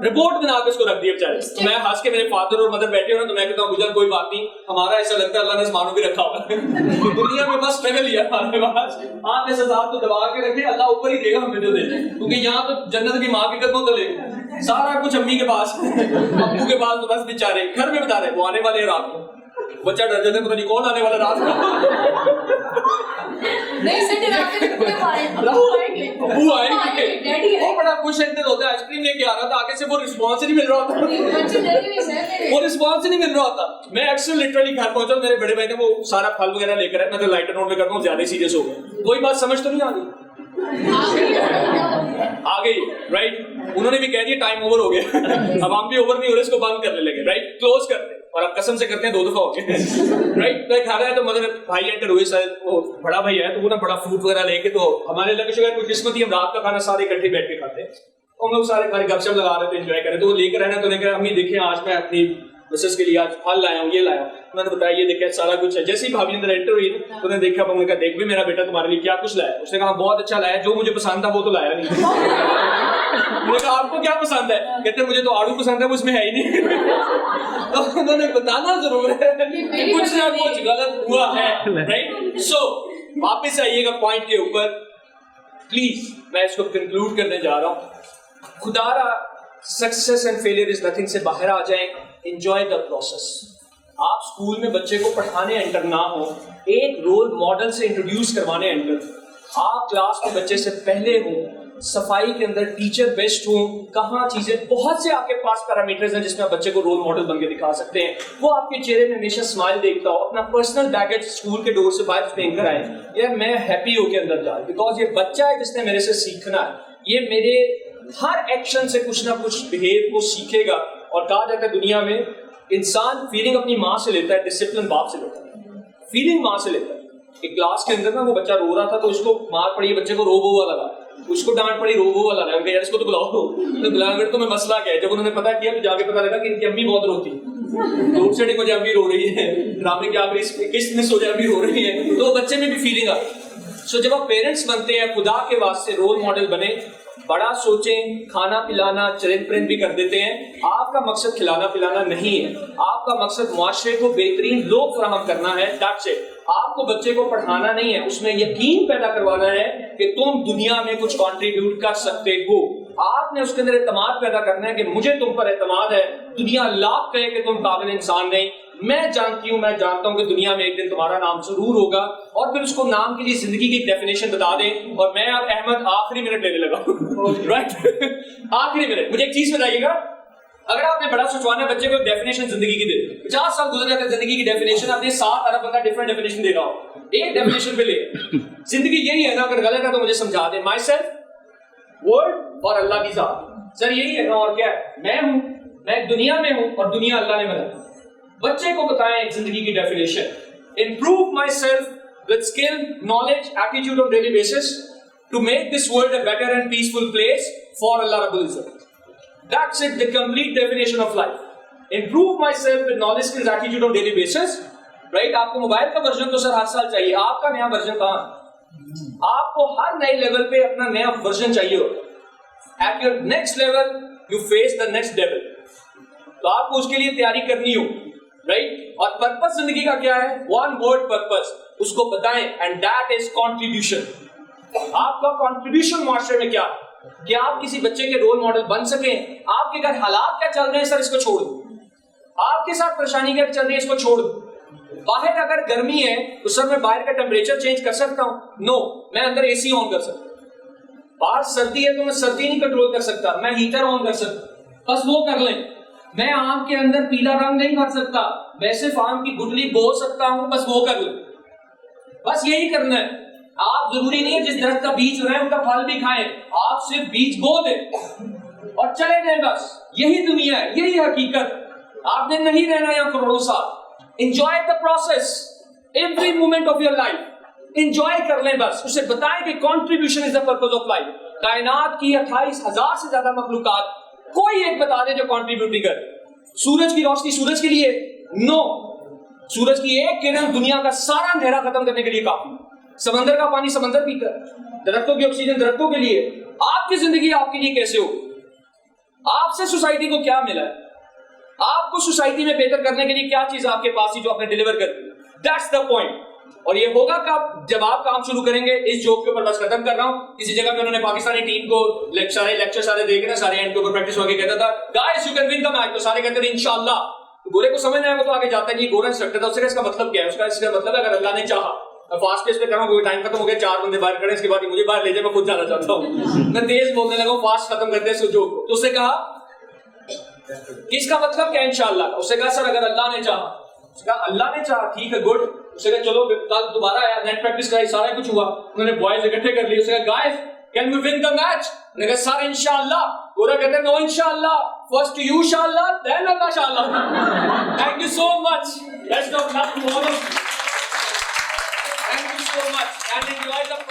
रिपोर्ट बना के उसको रख दिया बेचारे। तो मैं हंस के, मेरे फादर और मदर बैठे हो ना, तो मैं कहता हूँ गुजर कोई बात नहीं, हमारा ऐसा लगता है अल्लाह ने मानो भी रखा हुआ है। दुनिया में बस स्ट्रगल ही है हमारे पास, आप इस हजार को दबा के रखे, अल्लाह ऊपर ही देगा हमें जो देना, क्योंकि यहाँ तो जन्नत की माँ की कदमों तो ले सारा कुछ अम्मी के पास, अब्बू के पास, तो बस बेचारे घर में बता रहे वो आने वाले हैं रात को, बच्चा डर जाता है पता नहीं कौन आने वाला रात को। नहीं सर, अब्बू आएंगे, वो बड़ा खुश होता है, आइसक्रीम लेके आ रहा था, आगे से वो रिस्पॉन्स नहीं मिल रहा होता, वो रिस्पॉन्स नहीं मिल रहा होता। मैं अक्सर लिटरली घर पहुंचा, मेरे बड़े भाई ने वो सारा फल वगैरह लेकर आए, मैं तो लाइटर नोट में करता हूँ, ज्यादा सीरियस हो गया, कोई बात समझ तो नहीं आ रही, आ गई, राइट? उन्होंने भी कह दिया टाइम ओवर हो गया, अब हम भी ओवर नहीं हो रहे, इसको बंद करने लगे, राइट? क्लोज करते, और अब कसम से करते हैं 2 दफा हो गए, राइट? तो खा रहा है तो मगर भाई एंटर हुए, शायद वो बड़ा भाई है, तो वो ना बड़ा फ्रूट वगैरह लेके, तो हमारे लगे शुगर कुछ किस्मत ही, हम रात का खाना सारे इकट्ठे बैठ के खाते हैं, तो हम लोग सारे खाली गपशप लगा रहे थे, एंजॉय कर रहे थे। तो वो लेकर आए ना, तो उन्होंने कहा अम्मी देखिए आज मैं अपनी मिसेस के लिए आज फल लाया हूँ, ये लाया हूँ। मैंने बताया ये देखा सारा कुछ है। जैसे ही भाभी अंदर एंटर हुई तो उन्होंने देखा, उन्होंने कहा देख भी मेरा बेटा तुम्हारे लिए क्या कुछ लाया। उसने कहा बहुत अच्छा लाया, जो मुझे पसंद था वो तो लाया नहीं। मैंने कहा आपको क्या पसंद है? कहते मुझे तो आड़ू पसंद है, वो उसमें है ही नहीं। तो उन्होंने बताना जरूर है कि कुछ ना कुछ गलत हुआ है, राइट? सो वापस आइएगा पॉइंट के ऊपर प्लीज। मैं इसको कंक्लूड करने जा रहा हूं। खुदारा success and failure is nothing से बाहर आ जाएं, एंजॉय द प्रोसेस। आप स्कूल में बच्चे को पढ़ाने एंटर ना हो, एक रोल मॉडल से इंट्रोड्यूस करवाने एंटर। आप क्लास में बच्चे से पहले हो, सफाई के अंदर टीचर बेस्ट हो, कहाँ चीजें बहुत से आपके पास पैरामीटर्स हैं जिसमें आप बच्चे को रोल मॉडल बन के दिखा सकते हैं। वो आपके चेहरे में हमेशा स्माइल देखता हो, अपना पर्सनल बैगेज स्कूल के डोर से बाहर फेंक कर आए, यार मैं हैप्पी होके अंदर जाए, बिकॉज ये बच्चा है जिसने मेरे से सीखना है, ये मेरे हर एक्शन से कुछ ना कुछ बिहेव को सीखेगा। और कहा जाता है दुनिया में इंसान फीलिंग अपनी माँ से लेता है, डिसिप्लिन बाप से लेता है, फीलिंग माँ से लेता है। एक क्लास के अंदर ना वो बच्चा रो रहा था तो उसको मार पड़ी, बच्चे को रोबो वाला लगा, उसको डांट पड़ी, रोबो वाला लगा, यार इसको तो बुलाओ। तो बुलाया तो मैं मसला क्या है, जब उन्होंने पता किया तो जाके पता लगा कि इनकी अम्मी बहुत रोती है, रोड सेटिंग मुझे अम्मी रो रही है, ड्रामे की आखिरी किस्त में सो जाए अम्मी रो रही है, तो बच्चे में भी फीलिंग आ। सो जब आप पेरेंट्स बनते हैं, खुदा के वास्ते रोल मॉडल बने, बड़ा सोचें, खाना पिलाना चरित्र प्रेम भी कर देते हैं। आपका मकसद खिलाना पिलाना नहीं है, आपका मकसद मुआशरे को बेहतरीन लोग फराहम करना है। That's it. आपको बच्चे को पढ़ाना नहीं है, उसमें यकीन पैदा करवाना है कि तुम दुनिया में कुछ कंट्रीब्यूट कर सकते हो। आपने उसके अंदर एतमाद पैदा करना है कि मुझे तुम पर एतमाद है, दुनिया लाख कहे कि तुम काबिल इंसान नहीं, मैं जानता हूं कि दुनिया में एक दिन तुम्हारा नाम जरूर होगा। और फिर उसको नाम के लिए जिंदगी की डेफिनेशन बता दें। और मैं अब अहमद आखिरी मिनट लेने लगा राइट आखिरी मिनट। मुझे एक चीज बताइएगा, अगर आपने बड़ा सोचवाना बच्चे को डेफिनेशन जिंदगी की दे, 50 साल गुजर जाते जिंदगी की डेफिनेशन, आपने 7 अरब बंदा डिफरेंट डेफिनेशन दे रहा हो, एक डेफिनेशन पे ले। जिंदगी यही है ना, अगर गलत है तो मुझे समझा दे। माई सेल्फ, वर्ल्ड और अल्लाह की जात, सर यही है ना, और क्या है? मैं हूं, मैं दुनिया में हूं और दुनिया अल्लाह ने बनाई। बच्चे को बताएं जिंदगी की definition. Improve myself with skill, knowledge, attitude on daily basis to make this world a better and peaceful place for अल्लाह रब्बुल इज्जत। That's it, the complete definition of life. Improve myself with knowledge, skills, attitude on daily basis. Right? आपको मोबाइल का वर्जन तो सर हर साल चाहिए, आपका नया वर्जन कहाँ? आपको हर नए लेवल पे अपना नया वर्जन चाहिए होगा। At your next level, you face the next level. तो आपको उसके लिए तैयारी करनी हो, right? और पर्पस जिंदगी का क्या है? One word purpose. उसको बताएं, and that is contribution. आपका contribution माशरे में क्या? कि आप किसी बच्चे के रोल मॉडल बन सकें। आपके घर हालात क्या चल रहे हैं सर, इसको छोड़ दो। आपके साथ परेशानी क्या चल रही है, इसको छोड़ दो। बाहर अगर गर्मी है तो सर मैं बाहर का टेम्परेचर चेंज कर सकता हूं? नो, मैं अंदर एसी ऑन कर सकता। बाहर सर्दी है तो मैं सर्दी नहीं कंट्रोल कर सकता, मैं हीटर ऑन कर सकता, बस वो कर लें। मैं आम के अंदर पीला रंग नहीं भर सकता, मैं सिर्फ आम की गुठली बो सकता हूं, बस वो कर लें। बस यही करना है। आप जरूरी नहीं है जिस दरख्त का बीज हो रहा है उनका फल भी खाएं, आप सिर्फ बीज बो दें और चले जाएं बस। यही दुनिया है, यही हकीकत। आपने नहीं रहना यहाँ करोड़ों साल। Enjoy the process, every moment of your life enjoy कर लें बस। उसे बताएं कि contribution is the purpose of life. कायनात की 28,000 से ज्यादा मखलूकात, कोई एक बता दे जो कंट्रीब्यूट नहीं करे। सूरज की रोशनी सूरज के लिए नो, सूरज की एक किरण दुनिया का सारा अंधेरा खत्म करने के लिए काफी। समंदर का पानी समंदर पीता है, दरख्तों की ऑक्सीजन दरख्तों के लिए। आपकी जिंदगी आपके लिए कैसे हो? आपसे सोसाइटी को क्या मिला है? आपको सोसाइटी में बेहतर करने के लिए क्या चीज आपके पास थी जो आपने डिलीवर कर दी? That's the point. और ये होगा कब? जब आप काम शुरू करेंगे। इस जॉब के ऊपर बस खत्म कर रहा हूं। किसी जगह पे उन्होंने पाकिस्तानी टीम को लेक्चर सारे देख रहे, सारे एंड के ऊपर प्रैक्टिस होकर कहता था guys you can win the match, तो सारे कहते थे इंशाल्लाह। गोरे को समझ आया, वो तो आगे जाता नहीं। गोरा इंस्ट्रक्टर था, उसका इसका मतलब क्या है? उसका इसका मतलब अगर अल्लाह ने चाहा, फास्ट पेस पे कर रहा हूं, टाइम खत्म हो गया, 4 बंदे बाहर खड़े, इसके बाद मुझे बाहर ले जाए, मैं खुद जाना चाहता हूं। मैं तेज बोलने लगा, फास्ट खत्म करते हैं जो। तो उसने कहा किसका मतलब क्या इंशाल्लाह? उसने कहा सर अगर अल्लाह ने चाहा। उसने कहा अल्लाह ने चाहा, ठीक है गुड। उसने कहा चलो कल दोबारा आया, नेट प्रैक्टिस कराई, सारा कुछ हुआ। उन्होंने बॉयज इकट्ठे कर लिए। उसने कहा guys can we win the match? उन्होंने कहा सर इंशाल्लाह। गोरा कहते हैं नो इंशाल्लाह, फर्स्ट यू शाल्लाह देन अल्लाह शाल्लाह। Thank you so much, best of luck to all of you.